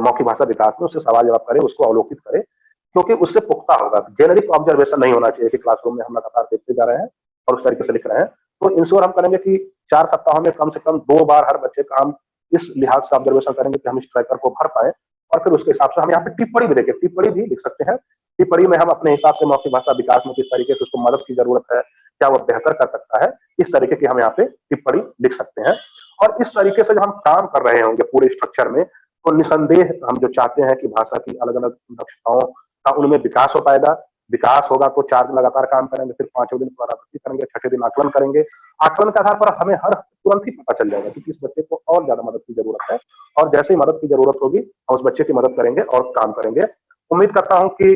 मौखिक भाषा विकास में उससे सवाल जवाब करे, उसको अवलोकित करे, क्योंकि उससे पुख्ता होगा। जेनेरिक ऑब्जर्वेशन नहीं होना चाहिए कि क्लासरूम में हम लगातार देखते जा रहे हैं और उस तरीके से लिख रहे हैं। तो इंश्योर हम करेंगे कि 4 सप्ताहों में कम से कम 2 बार हर बच्चे का हम इस लिहाज से ऑब्जर्वेशन करेंगे कि हम इस ट्रैकर को भर पाए, और फिर उसके हिसाब से हम यहाँ पे टिप्पणी भी देंगे, टिप्पणी भी लिख सकते हैं। टिप्पणी में हम अपने हिसाब से मौखिक भाषा विकास में किस तरीके से उसको मदद की जरूरत है, क्या वो बेहतर कर सकता है, इस तरीके की हम यहाँ पे टिप्पणी लिख सकते हैं। और इस तरीके से जब हम काम कर रहे होंगे पूरे स्ट्रक्चर में, तो निसंदेह हम जो चाहते हैं कि भाषा की अलग अलग दक्षताओं का उनमें विकास हो पाएगा। विकास होगा तो 4 दिन लगातार काम करेंगे, फिर 5वें दिन पुनरावृत्ति करेंगे, 6ठे दिन आकलन करेंगे। आकलन के आधार पर हमें हर तुरंत ही पता चल जाएगा कि किस बच्चे को और ज्यादा मदद की जरूरत है, और जैसे ही मदद की जरूरत होगी हम उस बच्चे की मदद करेंगे और काम करेंगे। उम्मीद करता हूं कि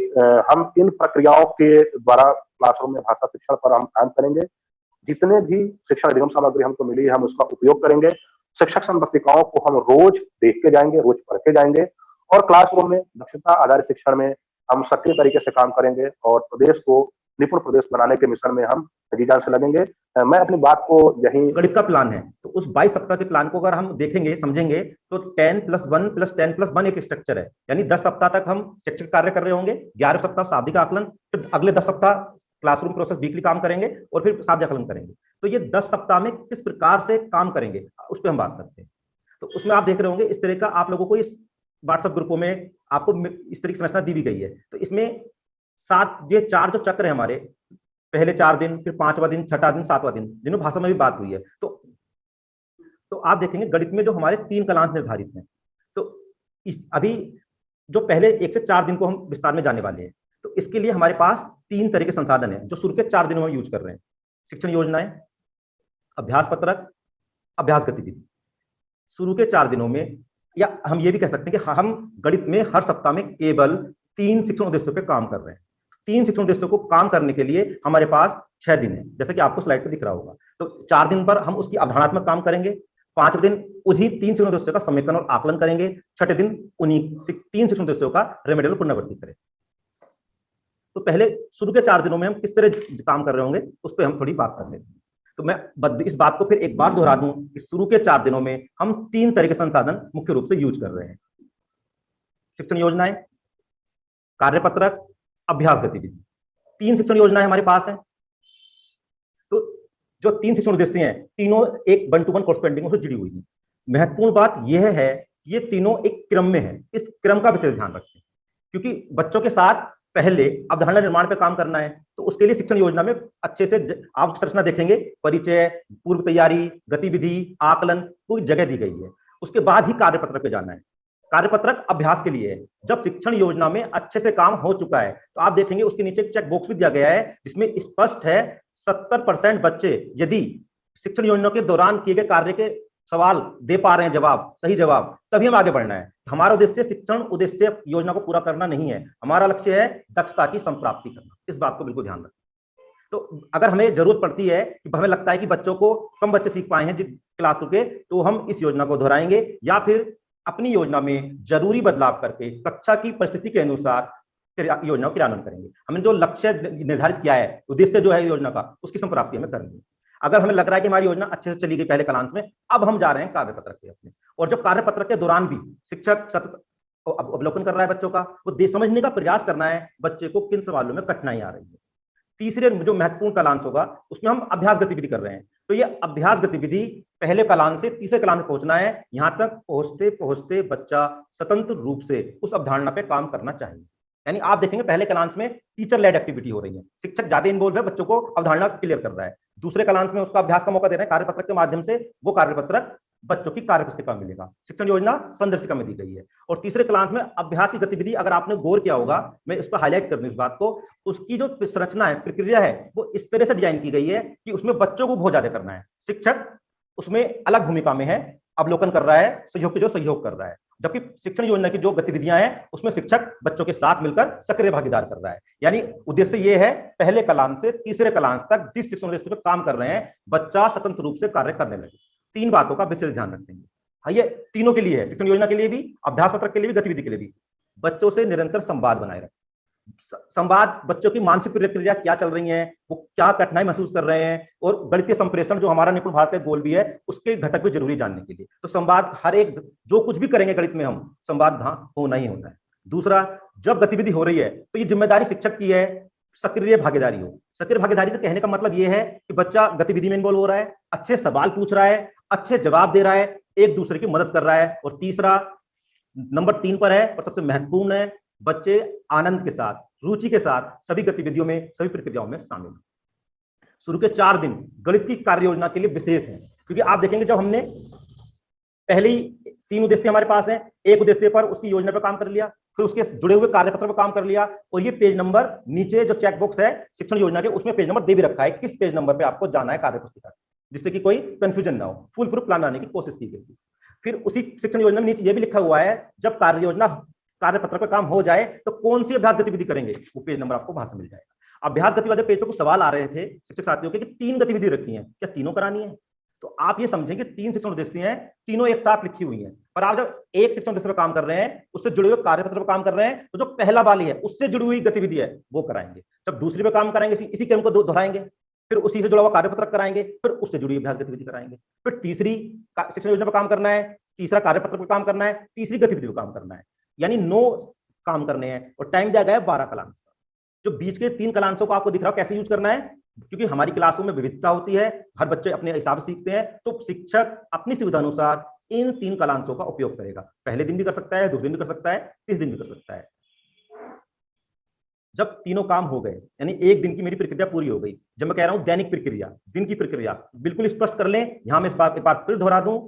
हम इन प्रक्रियाओं के द्वारा क्लासरूम में भाषा शिक्षण पर हम काम करेंगे। जितने भी शिक्षण अधिगम सामग्री हमको मिली है हम उसका उपयोग करेंगे। शिक्षक संवर्तिकाओं को हम रोज देख के जाएंगे, रोज पढ़ के जाएंगे, और क्लासरूम में दक्षता आधारित शिक्षण में हम सक्रिय तरीके से काम करेंगे, और प्रदेश को निपुण प्रदेश बनाने के मिशन में हम जी जान से लगेंगे। मैं अपनी बात को यही, गणित का प्लान है तो उस 22 सप्ताह के प्लान को अगर हम देखेंगे समझेंगे तो 10+1 + 10+1 एक स्ट्रक्चर है, यानी 10 सप्ताह तक हम शिक्षक कार्य कर रहे होंगे, 11 सप्ताह शाब्दिक आकलन, फिर अगले 10 सप्ताह क्लासरूम प्रोसेस वीकली काम करेंगे, और फिर शाब्दिक आकलन करेंगे। तो ये 10 सप्ताह में किस प्रकार से काम करेंगे उस पर हम बात करते हैं। तो उसमें आप देख रहे होंगे इस तरह का आप लोगों को इस व्हाट्सएप ग्रुपों में आपको इस तरह की संरचना दी भी गई है। तो इसमें 4 जो चक्र है हमारे, पहले 4 दिन, फिर 5वां दिन, 6ठा दिन, 7वां दिन, जिन्होंने भाषा में भी बात हुई है। तो आप देखेंगे गणित में जो हमारे 3 कलांश निर्धारित हैं, तो अभी जो पहले 1 से 4 दिन को हम विस्तार में जाने वाले हैं। तो इसके लिए हमारे पास 3 तरह के संसाधन हैं जो शुरू के 4 दिनों में यूज कर रहे हैं: शिक्षण योजनाएं, अभ्यास पत्रक अभ्यास गतिविधि शुरू के 4 दिनों में, या हम ये भी कह सकते हैं कि हम गणित में हर सप्ताह में केवल 3 शिक्षण उद्देश्यों पे काम कर रहे हैं। 3 शिक्षण उद्देश्यों को काम करने के लिए हमारे पास 6 दिन है, जैसे कि आपको स्लाइड पर दिख रहा होगा। तो 4 दिन पर हम उसकी अवधारणात्मक काम करेंगे, 5वें दिन उसी 3 शिक्षण उद्देश्यों का समेकन और आकलन करेंगे, 6ठे दिन उन्हीं 3 शिक्षण उद्देश्यों का रेमेडियल पुनरावृत्ति करें। तो पहले शुरू के 4 दिनों में हम किस तरह काम कर रहे होंगे उस पर हम थोड़ी बात कर लेते हैं। तो मैं इस बात को फिर एक बार दोहरा दूं कि शुरू के 4 दिनों में हम 3 तरह के संसाधन मुख्य रूप से यूज कर रहे हैं: शिक्षण योजनाएं, कार्यपत्रक, अभ्यास गतिविधि। 3 शिक्षण योजनाएं हमारे पास है। तो जो 3 शिक्षण उद्देश्य हैं, तीनों एक 1-to-1 कोर्सपेंडिंग से जुड़ी हुई है। महत्वपूर्ण बात यह है ये तीनों एक क्रम में है, इस क्रम का विशेष ध्यान रखें, क्योंकि बच्चों के साथ पहले अवधारणा निर्माण पे काम करना है। तो उसके लिए शिक्षण योजना में अच्छे से आप संरचना देखेंगे, परिचय, पूर्व तैयारी, गतिविधि, आकलन, पूरी जगह दी गई है। उसके बाद ही कार्यपत्रक पे जाना है। कार्यपत्रक अभ्यास के लिए है। जब शिक्षण योजना में अच्छे से काम हो चुका है तो आप देखेंगे उसके नीचे एक चेक बॉक्स भी दिया गया है जिसमें स्पष्ट है 70% बच्चे यदि शिक्षण योजना के दौरान किए गए कार्य के सवाल दे पा रहे हैं, जवाब सही जवाब, तभी हम आगे बढ़ना है। हमारा उद्देश्य शिक्षण उद्देश्य योजना को पूरा करना नहीं है, हमारा लक्ष्य है दक्षता की संप्राप्ति करना। इस बात को बिल्कुल ध्यान रखें। तो अगर हमें जरूरत पड़ती है कि हमें लगता है कि बच्चों को कम बच्चे सीख पाए हैं क्लास के, तो हम इस योजना को दोहराएंगे या फिर अपनी योजना में जरूरी बदलाव करके कक्षा की परिस्थिति के अनुसार योजना को क्रियान्वयन करेंगे। हमने जो लक्ष्य निर्धारित किया है, उद्देश्य जो है योजना का, उसकी संप्राप्ति हमें करेंगे। अगर हमें लग रहा है कि हमारी योजना अच्छे से चली गई पहले क्लास में, अब हम जा रहे हैं कार्यपत्रक पे अपने। और जब कार्यपत्रक के दौरान भी शिक्षक सतत अवलोकन कर रहा है बच्चों का, वो समझने का प्रयास करना है बच्चे को किन सवालों में कठिनाई आ रही है। तीसरे जो महत्वपूर्ण कालांश होगा उसमें हम अभ्यास गतिविधि कर रहे हैं। तो ये अभ्यास गतिविधि पहले कालांश से तीसरे कालांश में पहुंचना है। यहां तक पहुंचते पहुंचते बच्चा स्वतंत्र रूप से उस अवधारणा पे काम करना चाहिए। यानी आप देखेंगे पहले कालांश में टीचर लेड एक्टिविटी हो रही है, शिक्षक ज्यादा इन्वॉल्व है, बच्चों को अवधारणा क्लियर कर रहा है। दूसरे कालांश में उसका अभ्यास का मौका दे रहे हैं कार्यपत्रक के माध्यम से, वो कार्यपत्रक बच्चों की कार्यपुस्तिका में मिलेगा, शिक्षण योजना संदर्शिका में दी गई है। और तीसरे क्लास में अभ्यास की गतिविधि, अगर आपने गौर किया होगा, मैं इस पर हाईलाइट कर दूं इस बात को, उसकी जो संरचना है, प्रक्रिया है, वो इस तरह से डिजाइन की गई है कि उसमें बच्चों को बहुत ज्यादा करना है। शिक्षक उसमें अलग भूमिका में है, अवलोकन कर रहा है, सहयोग जो सहयोग कर रहा है। जबकि शिक्षण योजना की जो गतिविधियां हैं उसमें शिक्षक बच्चों के साथ मिलकर सक्रिय भागीदार कर रहा है। यानी उद्देश्य ये है पहले कलांश से तीसरे कलांश तक जिस शिक्षण उद्देश्य पर काम कर रहे हैं, बच्चा स्वतंत्र रूप से कार्य करने लगे। 3 बातों का विशेष ध्यान रखेंगे। हाँ, ये तीनों के लिए है, शिक्षण योजना के लिए भी, अभ्यास पत्रक के लिए भी, गतिविधि के लिए भी। बच्चों से निरंतर संवाद बनाए रखें। संवाद, बच्चों की मानसिक प्रक्रिया क्या चल रही है, वो क्या कठिनाई महसूस कर रहे हैं, और गणितीय संप्रेषण जो हमारा निपुण भारत का गोल भी है, उसके घटक भी जरूरी जानने के लिए। तो संवाद, हर एक जो कुछ भी करेंगे गणित में हम, संवाद होना ही होना है। दूसरा, जब गतिविधि हो रही है तो ये जिम्मेदारी शिक्षक की है, सक्रिय भागीदारी हो। सक्रिय भागीदारी से कहने का मतलब ये है कि बच्चा गतिविधि में इन्वॉल्व हो रहा है, अच्छे सवाल पूछ रहा है, अच्छे जवाब दे रहा है, एक दूसरे की मदद कर रहा है। और तीसरा, नंबर 3 पर है और सबसे महत्वपूर्ण है, बच्चे आनंद के साथ, रुचि के साथ सभी गतिविधियों में, सभी प्रक्रियाओं में शामिल। शुरू के 4 दिन गणित की कार्य योजना के लिए विशेष है, क्योंकि आप देखेंगे जब हमने पहले ही 3 उद्देश्य हमारे पास हैं, एक उद्देश्य पर उसकी योजना पर काम कर लिया, फिर उसके जुड़े हुए कार्यपत्र पर काम कर लिया, और ये पेज नंबर नीचे जो चेक बॉक्स है शिक्षण योजना के, उसमें पेज नंबर दे भी रखा है, किस पेज नंबर पे आपको जाना है कार्यपुस्तिका, जिससे कि कोई कंफ्यूजन ना हो। फुल प्रूफ प्लान बनाने की कोशिश की गई। फिर उसी शिक्षण योजना में नीचे ये भी लिखा हुआ है, जब कार्य योजना कार्यपत्र पर काम हो जाए तो कौन सी अभ्यास गतिविधि करेंगे, वो पेज नंबर आपको वहां से मिल जाएगा। अभ्यास गतिविधि पेज पर कुछ सवाल आ रहे थे शिक्षक साथियों के कि 3 गतिविधि रखी है, क्या तीनों करानी है? तो आप ये समझें कि 3 शिक्षण उद्देश्य हैं, तीनों एक साथ लिखी हुई हैं, पर आप जब एक शिक्षण उद्देश्य पर काम कर रहे हैं, उससे जुड़े हुए कार्यपत्र पर काम कर रहे हैं, तो जो पहला वाली है उससे जुड़ी हुई गतिविधि है वो कराएंगे। जब दूसरी पे काम कराएंगे, इसी क्रम को दोहराएंगे, फिर उसी से जुड़ा हुआ कार्यपत्र कराएंगे, फिर उससे जुड़ी अभ्यास गतिविधि कराएंगे। फिर तीसरी शिक्षण योजना पर काम करना है, तीसरा कार्यपत्र पर काम करना है, तीसरी गतिविधि पर काम करना है। यानी 9 काम करने हैं, और टाइम दिया गया है 12 कलांश का। जो बीच के 3 कलांशों को आपको दिख रहा है कैसे यूज करना है, क्योंकि हमारी क्लासों में विविधता होती है, हर बच्चे अपने हिसाब से सीखते हैं, तो शिक्षक अपनी सुविधा अनुसार इन 3 कलांशों का उपयोग करेगा। पहले दिन भी कर सकता है, दूसरे दिन भी कर सकता है, तीसरे दिन भी कर सकता है। जब तीनों काम हो गए, यानी एक दिन की मेरी प्रक्रिया पूरी हो गई। जब मैं कह रहा हूं दैनिक प्रक्रिया, दिन की प्रक्रिया बिल्कुल स्पष्ट कर लें। यहां मैं इस बात एक बार फिर दोहरा दूं,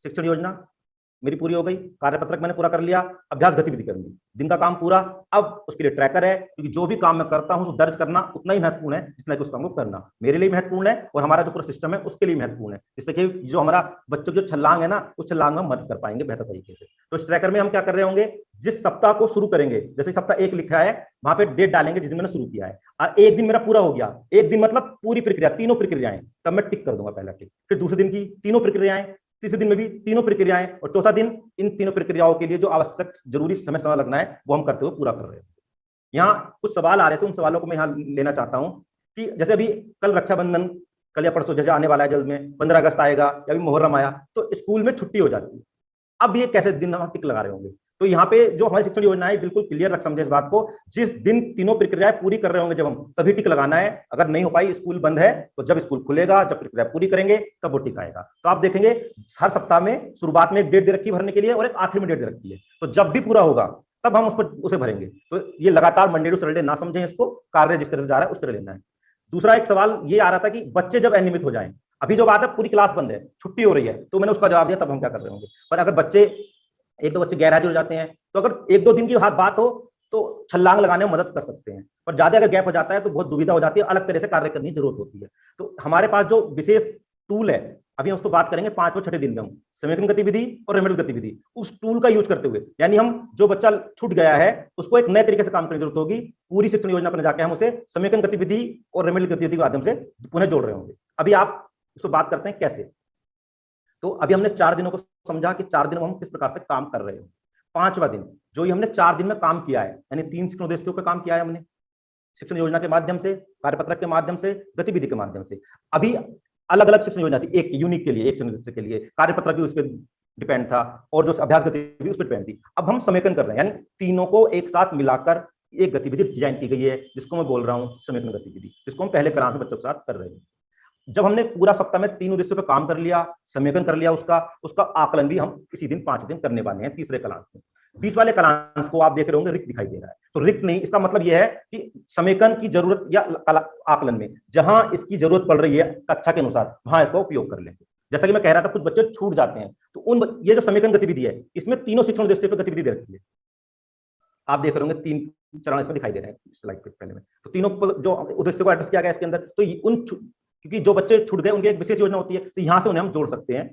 शिक्षण योजना, मेरी पूरी हो गई, कार्यपत्रक मैंने पूरा कर लिया, अभ्यास गतिविधि कर ली, दिन का काम पूरा। अब उसके लिए ट्रैकर है, क्योंकि जो भी काम मैं करता हूं उसको दर्ज करना उतना ही महत्वपूर्ण है जितना कि उस काम को करना मेरे लिए महत्वपूर्ण है और हमारा जो पूरा सिस्टम है उसके लिए महत्वपूर्ण है, जिससे कि जो हमारा बच्चों की जो छलांग है ना, उस छलांग में हम मदद कर पाएंगे बेहतर तरीके से। तो इस ट्रैकर में हम क्या कर रहे होंगे, जिस सप्ताह को शुरू करेंगे, जैसे सप्ताह 1 लिखा है वहां पे डेट डालेंगे जिस दिन मैंने शुरू किया है, और एक दिन मेरा पूरा हो गया, एक दिन मतलब पूरी प्रक्रिया, तीनों प्रक्रियाएं, तब मैं टिक कर दूंगा पहला टिक। फिर दूसरे दिन की तीनों प्रक्रियाएं, तीसरे दिन में भी तीनों प्रक्रियाएं, और चौथा दिन इन तीनों प्रक्रियाओं के लिए जो आवश्यक जरूरी समय लगना है वो हम करते हुए पूरा कर रहे हैं। यहाँ कुछ सवाल आ रहे थे, उन सवालों को मैं यहाँ लेना चाहता हूँ कि जैसे अभी कल रक्षाबंधन, कल या परसों जैसे आने वाला है, जल्द में 15 अगस्त आएगा या अभी मुहर्रम आया, तो स्कूल में छुट्टी हो जाती है। अब ये कैसे दिन हम टिक लगा रहे होंगे, तो यहाँ पे जो हमारी शिक्षण योजना है बिल्कुल क्लियर रख समझे इस बात को, जिस दिन तीनों प्रक्रियाएं पूरी कर रहे होंगे जब हम, तभी टिक लगाना है। अगर नहीं हो पाई, स्कूल बंद है, तो जब स्कूल खुलेगा, जब प्रक्रिया पूरी करेंगे तब वो टिक आएगा। तो आप देखेंगे हर सप्ताह में शुरुआत में एक डेट दे रखी है भरने के लिए और एक आखिरी में डेट दे रखी है, तो जब भी पूरा होगा तब हम उस पर उसे भरेंगे। तो ये लगातार मंडे टू सैटरडे ना समझें इसको, कार्य जिस तरह से जा रहा है उस तरह लेना है। दूसरा एक सवाल ये आ रहा था कि बच्चे जब अनियमित हो जाएं, अभी जो बात है पूरी क्लास बंद है, छुट्टी हो रही है, तो मैंने उसका जवाब दिया तब हम क्या कर रहे होंगे। पर अगर बच्चे एक दो बच्चे गैर हाजिर हो जाते हैं, तो अगर एक दो दिन की बात हो तो छलांग लगाने में मदद कर सकते हैं, पर ज्यादा अगर गैप हो जाता है तो बहुत दुविधा हो जाती है, अलग तरह से कार्य करने की जरूरत होती है। तो हमारे पास जो विशेष टूल है, अभी हम उसको बात करेंगे 5वें 6ठे दिन में, हम समेकन गतिविधि और रेमेडियल गतिविधि, उस टूल का यूज करते हुए, यानी हम जो बच्चा छूट गया है उसको एक नए तरीके से काम करने की जरूरत होगी। पूरी शिक्षण योजना पर जाकर हम उसे समेकन गतिविधि और रेमेडियल गतिविधि के माध्यम से पुनः जोड़ रहे होंगे। अभी आप उसको बात करते हैं कैसे। तो अभी हमने 4 दिनों को समझा कि 4 दिनों में हम किस प्रकार से काम कर रहे हो। 5वां दिन जो ये हमने 4 दिन में काम किया है, यानी 3 शिक्षण उद्देश्यों पर काम किया है हमने, शिक्षण योजना के माध्यम से, कार्यपत्रक के माध्यम से, गतिविधि के माध्यम से। अभी अलग अलग शिक्षण योजना थी, एक यूनिक के लिए, एक शिक्षण उद्देश्य के लिए, कार्यपत्रक भी उस पर डिपेंड था और जो अभ्यास गतिविधि उस पर डिपेंड थी। अब हम समेकन कर रहे हैं, यानी तीनों को एक साथ मिलाकर एक गतिविधि डिजाइन की गई है, जिसको मैं बोल रहा हूँ समेकन गतिविधि, जिसको हम पहले क्लास में बच्चों के साथ कर रहे हैं। जब हमने पूरा सप्ताह में 3 उद्देश्यों पर काम कर लिया, समेकन कर लिया, उसका आकलन भी हम इसी दिन 5 दिन करने वाले हैं, तीसरे क्लास में। बीच वाले क्लास को आप देख रहे होंगे रिक्त दिखाई दे रहा है, तो रिक्त नहीं, इसका मतलब यह है कि समेकन की जरूरत या आकलन में जहां इसकी जरूरत पड़ रही है कक्षा के अनुसार, वहां इसका उपयोग कर लेंगे। जैसा कि मैं कह रहा था, कुछ बच्चे छूट जाते हैं, तो ये जो समेकन गतिविधि है इसमें तीनों शिक्षण उद्देश्यों पर गतिविधि दे रखी है। आप देख रहे होंगे 3 चरण इसमें दिखाई दे रहे हैं स्लाइड पे पहले में, तो तीनों जो उद्देश्य को एड्रेस किया गया इसके अंदर। तो उन क्योंकि जो बच्चे छूट गए उनकी एक विशेष योजना होती है, तो यहां से उन्हें हम जोड़ सकते हैं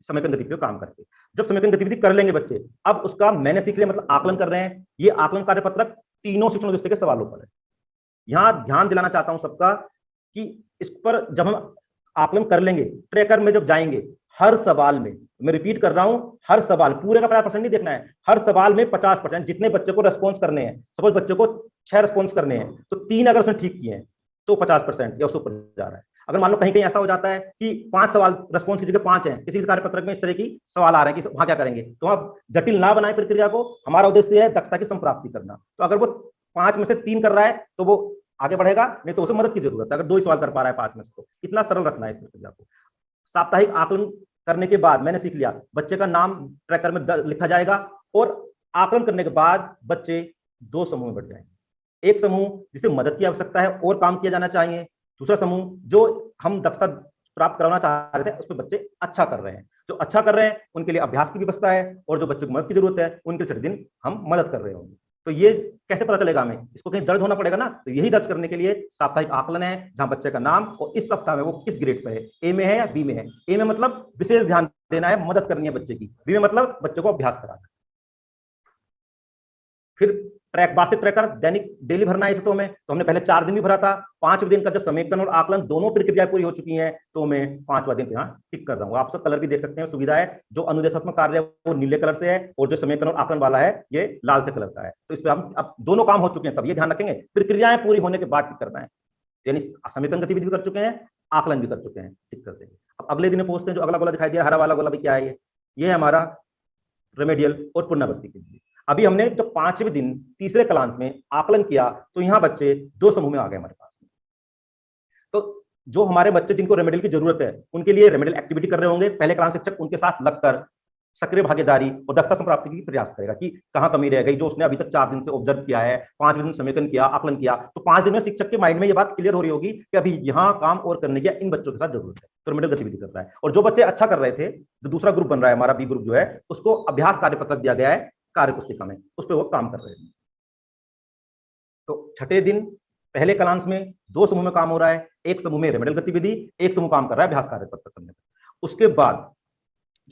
समेकन गतिविधि पर काम करके। जब समेकन गतिविधि कर लेंगे बच्चे, अब उसका मैंने सीख लिया, मतलब आकलन कर रहे हैं। ये आकलन कार्यपत्रक तीनों शिक्षण उद्देश्य के सवालों पर है। यहां ध्यान दिलाना चाहता हूं सबका कि इस पर जब हम आकलन कर लेंगे, ट्रैकर में जब जाएंगे, हर सवाल में, मैं रिपीट कर रहा हूं, हर सवाल पूरे का 50% नहीं देखना है, हर सवाल में 50%, जितने बच्चे को रेस्पॉन्स करने हैं, सपोज बच्चे को 6 रेस्पॉन्स करने हैं, तो 3 अगर उसने ठीक किए हैं तो 50% या उससे ऊपर जा रहा है। अगर मान लो कहीं कहीं ऐसा हो जाता है कि 5 सवाल रेस्पॉन्स की जगह 5 हैं, किसी कार्यपत्रक में इस तरह की सवाल आ रहे हैं कि वहां क्या करेंगे, तो आप जटिल ना बनाए प्रक्रिया को। हमारा उद्देश्य है दक्षता की संप्राप्ति करना। तो अगर वो 5 में से 3 कर रहा है तो वो आगे बढ़ेगा, नहीं तो उसे मदद की जरूरत है। अगर 2 ही सवाल कर पा रहा है 5 में से, तो इतना सरल रखना है इस प्रक्रिया को। साप्ताहिक आकलन करने के बाद मैंने सीख लिया, बच्चे का नाम ट्रैकर में लिखा जाएगा और आकलन करने के बाद बच्चे 2 समूह में बढ़ जाएंगे। एक समूह जिसे मदद की आवश्यकता है और काम किया जाना चाहिए, दूसरा समूह जो हम दक्षता प्राप्त करवाना चाह रहे थे उस पर बच्चे अच्छा कर रहे हैं। जो अच्छा कर रहे हैं उनके लिए अभ्यास की व्यवस्था है, और जो बच्चों को मदद की जरूरत है उनके 6 दिन हम मदद कर रहे होंगे। तो ये कैसे पता चलेगा हमें, इसको कहीं दर्ज होना पड़ेगा ना, तो यही दर्ज करने के लिए साप्ताहिक आकलन है, जहां बच्चे का नाम और इस सप्ताह में वो किस ग्रेड पर है, ए में है या बी में है। ए में मतलब विशेष ध्यान देना है, मदद करनी है बच्चे की, बी में मतलब बच्चे को अभ्यास कराना है। फिर वार्षिक ट्रैकर दैनिक डेली भरना है तो में, तो हमने पहले 4 दिन भी भरा था। 5वें दिन का जब समेकन और आकलन दोनों प्रक्रियाएं पूरी हो चुकी हैं, तो मैं 5वां दिन यहाँ टिक कर रहा हूँ। आप सब कलर भी देख सकते हैं, सुविधा है। जो अनुदेशात्मक कार्य है वो नीले कलर से है, और जो समेकन और आकलन वाला है ये लाल से कलर का है। तो इस पर हम अब दोनों काम हो चुके हैं, तब ये ध्यान रखेंगे प्रक्रियाएं पूरी होने के बाद टिक करना है। यानी समेकन गतिविधि भी कर चुके हैं, आकलन भी कर चुके हैं, टिक कर देंगे। अब अगले दिन पहुंचते हैं, जो अगला गोला दिखाई दिया हरा वाला गोला भी क्या है, ये है हमारा रेमेडियल और पुनरावृत्ति के लिए। अभी हमने जब 5वें दिन तीसरे क्लास में आकलन किया, तो यहाँ बच्चे 2 समूह में आ गए हमारे पास। तो जो हमारे बच्चे जिनको रेमेडियल की जरूरत है उनके लिए रेमेडियल एक्टिविटी कर रहे होंगे, पहले क्लास शिक्षक उनके साथ लगकर सक्रिय भागीदारी और दक्षता संप्राप्ति की प्रयास करेगा कि कहाँ कमी रह गई, जो उसने अभी तक 4 दिन से ऑब्जर्व किया है, 5 दिन समेकन किया, आकलन किया, तो 5 दिन में शिक्षक के माइंड में ये बात क्लियर हो रही होगी कि अभी यहाँ काम और करने की इन बच्चों के साथ जरूरत है, तो रिमेडियल गतिविधि कर रहा है। और जो बच्चे अच्छा कर रहे थे, जो दूसरा ग्रुप बन रहा है हमारा बी ग्रुप जो है, उसको अभ्यास कार्यपत्रक दिया गया है कार्य पुस्तिका में, उस पर वो काम कर रहे हैं। तो छठे दिन पहले कलांश में 2 समूह में काम हो रहा है, एक समूह में रेमेडियल गतिविधि, एक समूह काम कर रहा है अभ्यास कार्यपत्र करने पर। उसके बाद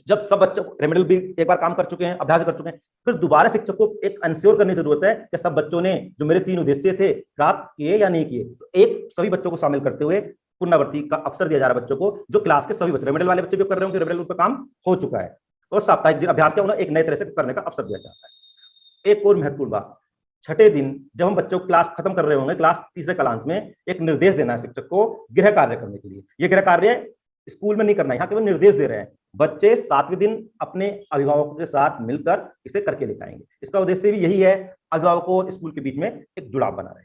जब सब बच्चे रेमेडियल भी एक बार काम कर चुके हैं, अभ्यास कर चुके हैं, फिर दोबारा शिक्षक को एक इंश्योर करने की जरूरत है कि सब बच्चों ने जो मेरे 3 उद्देश्य थे प्राप्त किए या नहीं किए। तो एक सभी बच्चों को शामिल करते हुए पुनरावृत्ति का अवसर दिया जा रहा है बच्चों को, जो क्लास के सभी बच्चे, रेमेडियल वाले बच्चे भी कर रहे होंगे, रेमेडियल पर काम हो चुका है, और साप्ताहिक अभ्यास का उन्हें एक नए तरह से करने का अवसर दिया जाता है। एक और महत्वपूर्ण बात, छठे दिन जब हम बच्चों को क्लास खत्म कर रहे होंगे, क्लास तीसरे कलांश में एक निर्देश देना है शिक्षक को गृह कार्य करने के लिए। ये गृह कार्य स्कूल में नहीं करना है, यहाँ केवल निर्देश दे रहे हैं। बच्चे 7वें दिन अपने अभिभावकों के साथ मिलकर इसे करके लेकर आएंगे। इसका उद्देश्य भी यही है, अभिभावकों और स्कूल के बीच में एक जुड़ाव बना रहे।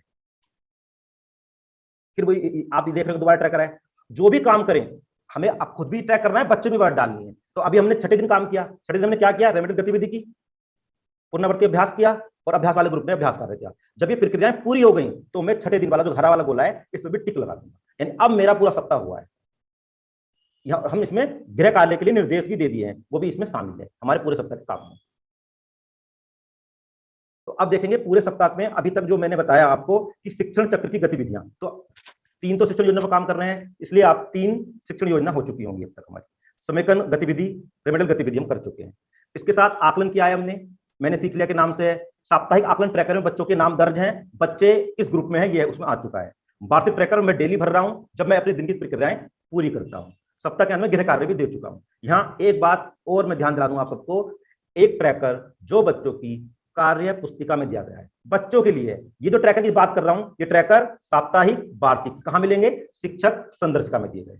फिर वही आप देख रहे हो, दोबारा ट्रैकर है, जो भी काम करें हमें अब खुद भी ट्रैक करना है, बच्चे भी बात डालनी है। तो अभी हमने छठे दिन काम किया, छठे दिन हमने क्या किया, रेमेडियल गतिविधि की, पुनरावृत्ति अभ्यास किया, और अभ्यास वाले ग्रुप ने अभ्यास कार्य किया। जब ये प्रक्रियाएं पूरी हो गई तो मैं छठे दिन वाला जो हरा वाला गोला है इसमें भी टिक लगा दूंगा, यानी अब मेरा पूरा सप्ताह हुआ है। हम इसमें गृह कार्य के लिए निर्देश भी दे दिए हैं, वो भी इसमें शामिल है हमारे पूरे सप्ताह के काम में। तो अब देखेंगे पूरे सप्ताह में अभी तक जो मैंने बताया आपको कि शिक्षण चक्र की गतिविधियां, तो 3 तो शिक्षण योजना पर काम कर रहे हैं, इसलिए आप 3 शिक्षण योजना हो चुकी होंगी अब तक हमारी। समेकन गतिविधि, रेमेडियल गतिविधि हम कर चुके हैं। इसके साथ आकलन किया है मैंने सीख लिया के नाम से साप्ताहिक आकलन ट्रैकर में बच्चों के नाम दर्ज हैं, बच्चे किस ग्रुप में है ये उसमें आ चुका है। वार्षिक ट्रैकर में डेली भर रहा हूं जब मैं अपनी दिन की प्रक्रियाएं पूरी करता हूं। सप्ताह के अंत में गृह कार्य भी दे चुका हूं। यहाँ एक बात और मैं ध्यान दिला दूंगा आप सबको, एक ट्रैकर जो बच्चों की कार्य पुस्तिका में दिया गया है बच्चों के लिए, ये जो ट्रैकर की बात कर रहा हूं ये ट्रैकर साप्ताहिक वार्षिक कहां मिलेंगे, शिक्षक संदर्शिका में दिए गए।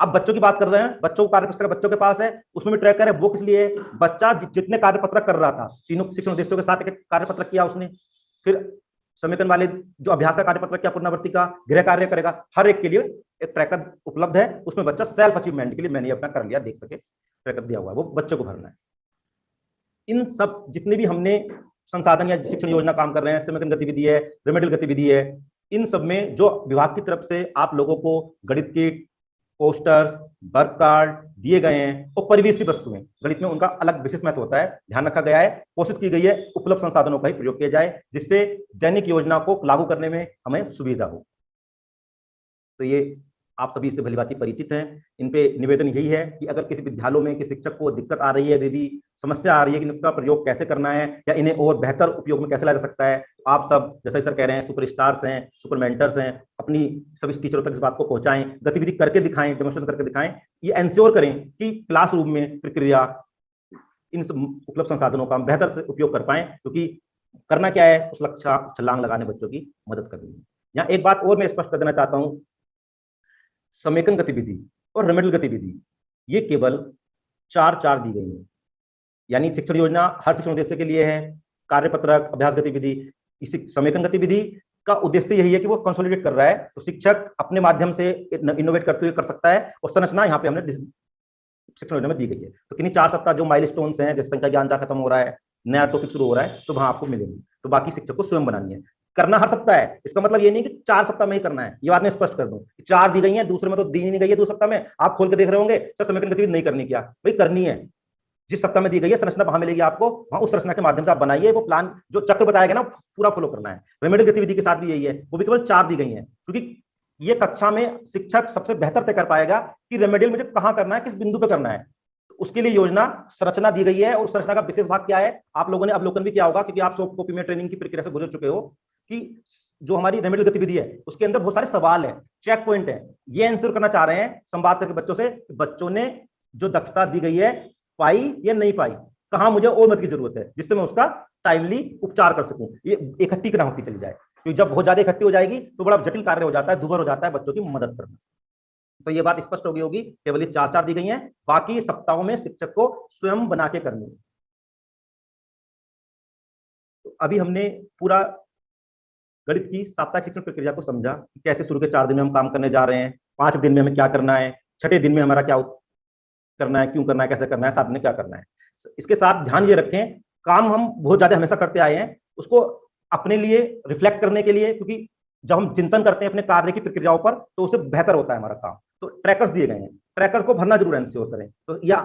अब बच्चों की बात कर रहे हैं, बच्चों को कार्य पुस्तक बच्चों के पास है, उसमें भी ट्रैकर है। वो किस लिए, बच्चा जितने कार्यपत्रक कर रहा था, 3 शिक्षण उद्देश्यों के साथ एक कार्यपत्रक किया उसने, फिर समेकन वाले जो अभ्यास का कार्यपत्रक किया, पुनरावृत्ति का, गृह कार्य करेगा, हर एक के लिए एक ट्रैकर उपलब्ध है। उसमें बच्चा सेल्फ अचीवमेंट के लिए मैंने अपना कर लिया, देख सके ट्रैकर दिया हुआ है, वो बच्चों को भरना है। इन सब जितने भी हमने संसाधन या शिक्षण योजना काम कर रहे हैं, समेकन गतिविधि है, रेमेडियल गतिविधि है, इन सब में जो विभाग की तरफ से आप लोगों को गणित की पोस्टर्स, वर्क कार्ड दिए गए हैं और परिवेशी वस्तुएं, गणित में उनका अलग विशेष महत्व होता है, ध्यान रखा गया है। कोशिश की गई है उपलब्ध संसाधनों का ही प्रयोग किया जाए जिससे दैनिक योजना को लागू करने में हमें सुविधा हो। तो ये आप सभी इससे भलीभांति परिचित हैं। इन पे निवेदन यही है कि अगर किसी विद्यालयों में किसी शिक्षक को दिक्कत आ रही है, वे भी समस्या आ रही है कि इनका प्रयोग कैसे करना है या इन्हें और बेहतर उपयोग में कैसे लाया जा सकता है, आप सब जैसे सर कह रहे हैं सुपरस्टार्स हैं, सुपर मेंटर्स हैं, अपनी सभी टीचरों तक इस बात को पहुंचाएं, गतिविधि करके दिखाएं, डेमोन्स्ट्रेशन करके दिखाएं। ये एंश्योर करें कि क्लासरूम में प्रक्रिया इन उपलब्ध संसाधनों का हम बेहतर से उपयोग कर पाएं, क्योंकि करना क्या है, उस लक्ष्य छलांग लगाने बच्चों की मदद करनी है। यहाँ एक बात और मैं स्पष्ट कर देना चाहता हूँ, समेकन गतिविधि और रेमेडियल गतिविधि ये केवल 4 दी गई है, यानी शिक्षण योजना हर शिक्षण उद्देश्य के लिए है, कार्यपत्रक, अभ्यास गतिविधि, इसी समेकन गतिविधि का उद्देश्य यही है कि वो कंसोलिडेट कर रहा है, तो शिक्षक अपने माध्यम से इनोवेट करते हुए कर सकता है, और संरचना यहाँ पे हमने शिक्षण योजना में दी गई है। तो किन्हीं 4 सप्ताह जो माइलस्टोन्स हैं, जैसे संख्या ज्ञान खत्म हो रहा है, नया टॉपिक शुरू हो रहा है, तो वहां आपको मिलेंगे, तो बाकी शिक्षक को स्वयं बनानी है। करना हर सप्ताह है, इसका मतलब ये नहीं कि 4 सप्ताह में ही करना है, ये बात मैं स्पष्ट कर दूं। 4 दी गई है, दूसरे में तो दी नहीं गई है 2 सप्ताह में, आप खोल के देख रहे होंगे सर समेकन गतिविधि नहीं करनी, क्या भाई करनी है। जिस सप्ताह में दी गई है संरचना वहां मिलेगी आपको, वहां उस संरचना के माध्यम से आप बनाइए, वो प्लान जो चक्र बताया गया ना पूरा फॉलो करना है। रेमेडियल गतिविधि के साथ भी यही है, वो भी केवल 4 दी गई है, क्योंकि ये कक्षा में शिक्षक सबसे बेहतर तय कर पाएगा कि रेमेडियल मुझे कहां करना है, किस बिंदु पे करना है। उसके लिए योजना संरचना दी गई है, और संरचना का विशेष भाग क्या है आप लोगों ने अवलोकन भी किया होगा, क्योंकि आप सॉफ्ट कॉपी में ट्रेनिंग की प्रक्रिया से गुजर चुके हो, कि जो हमारी रेमेडियल गतिविधि है उसके अंदर बहुत सारे सवाल है, चेक पॉइंट है। ये आंसर करना चाह रहे हैं संवाद करके बच्चों से, बच्चों ने जो दक्षता दी गई है पाई या नहीं पाई, कहां मुझे और मदद की जरूरत है, जिससे मैं उसका टाइमली उपचार कर सकूं, ये इकट्ठी ना होती चली जाए, क्योंकि जब बहुत ज्यादा इकट्ठी हो जाएगी तो बड़ा जटिल कार्य हो जाता है, दुभर हो जाता है बच्चों की मदद करना। तो ये बात स्पष्ट हो गई होगी, केवल ये 4 दी गई हैं, बाकी सप्ताहों में शिक्षक को स्वयं बना के करनी है। तो अभी हमने पूरा गणित की साप्ताहिक शिक्षण प्रक्रिया को समझा कि कैसे शुरू के 4 दिन में हम काम करने जा रहे हैं, 5 दिन में हमें क्या करना है, छठे दिन में हमारा क्या करना है, क्यों करना है, कैसे करना है, 7 दिन में क्या करना है। इसके साथ ध्यान ये रखें, काम हम बहुत ज्यादा हमेशा करते आए हैं, उसको अपने लिए रिफ्लेक्ट करने के लिए, क्योंकि जब हम चिंतन करते हैं अपने कार्य की प्रक्रियाओं पर तो उससे बेहतर होता है हमारा काम। तो ट्रैकर्स दिए गए हैं, ट्रैकर को भरना जरूर एंश्योर करें। तो या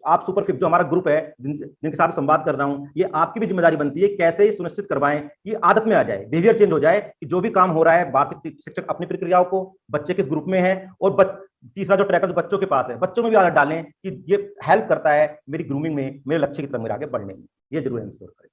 आप सुपर 5 जो हमारा ग्रुप है जिनके साथ संवाद कर रहा हूं, ये आपकी भी जिम्मेदारी बनती है कैसे ही सुनिश्चित करवाएं कि आदत में आ जाए, बिहेवियर चेंज हो जाए, कि जो भी काम हो रहा है वार्षिक शिक्षक अपनी प्रक्रियाओं को, बच्चे किस ग्रुप में है, और तीसरा जो ट्रैकर बच्चों के पास है, बच्चों में भी आदत डालें कि ये हेल्प करता है मेरी ग्रूमिंग में, मेरे लक्ष्य की तरफ मेरे आगे बढ़ने में, ये जरूर एंश्योर करें।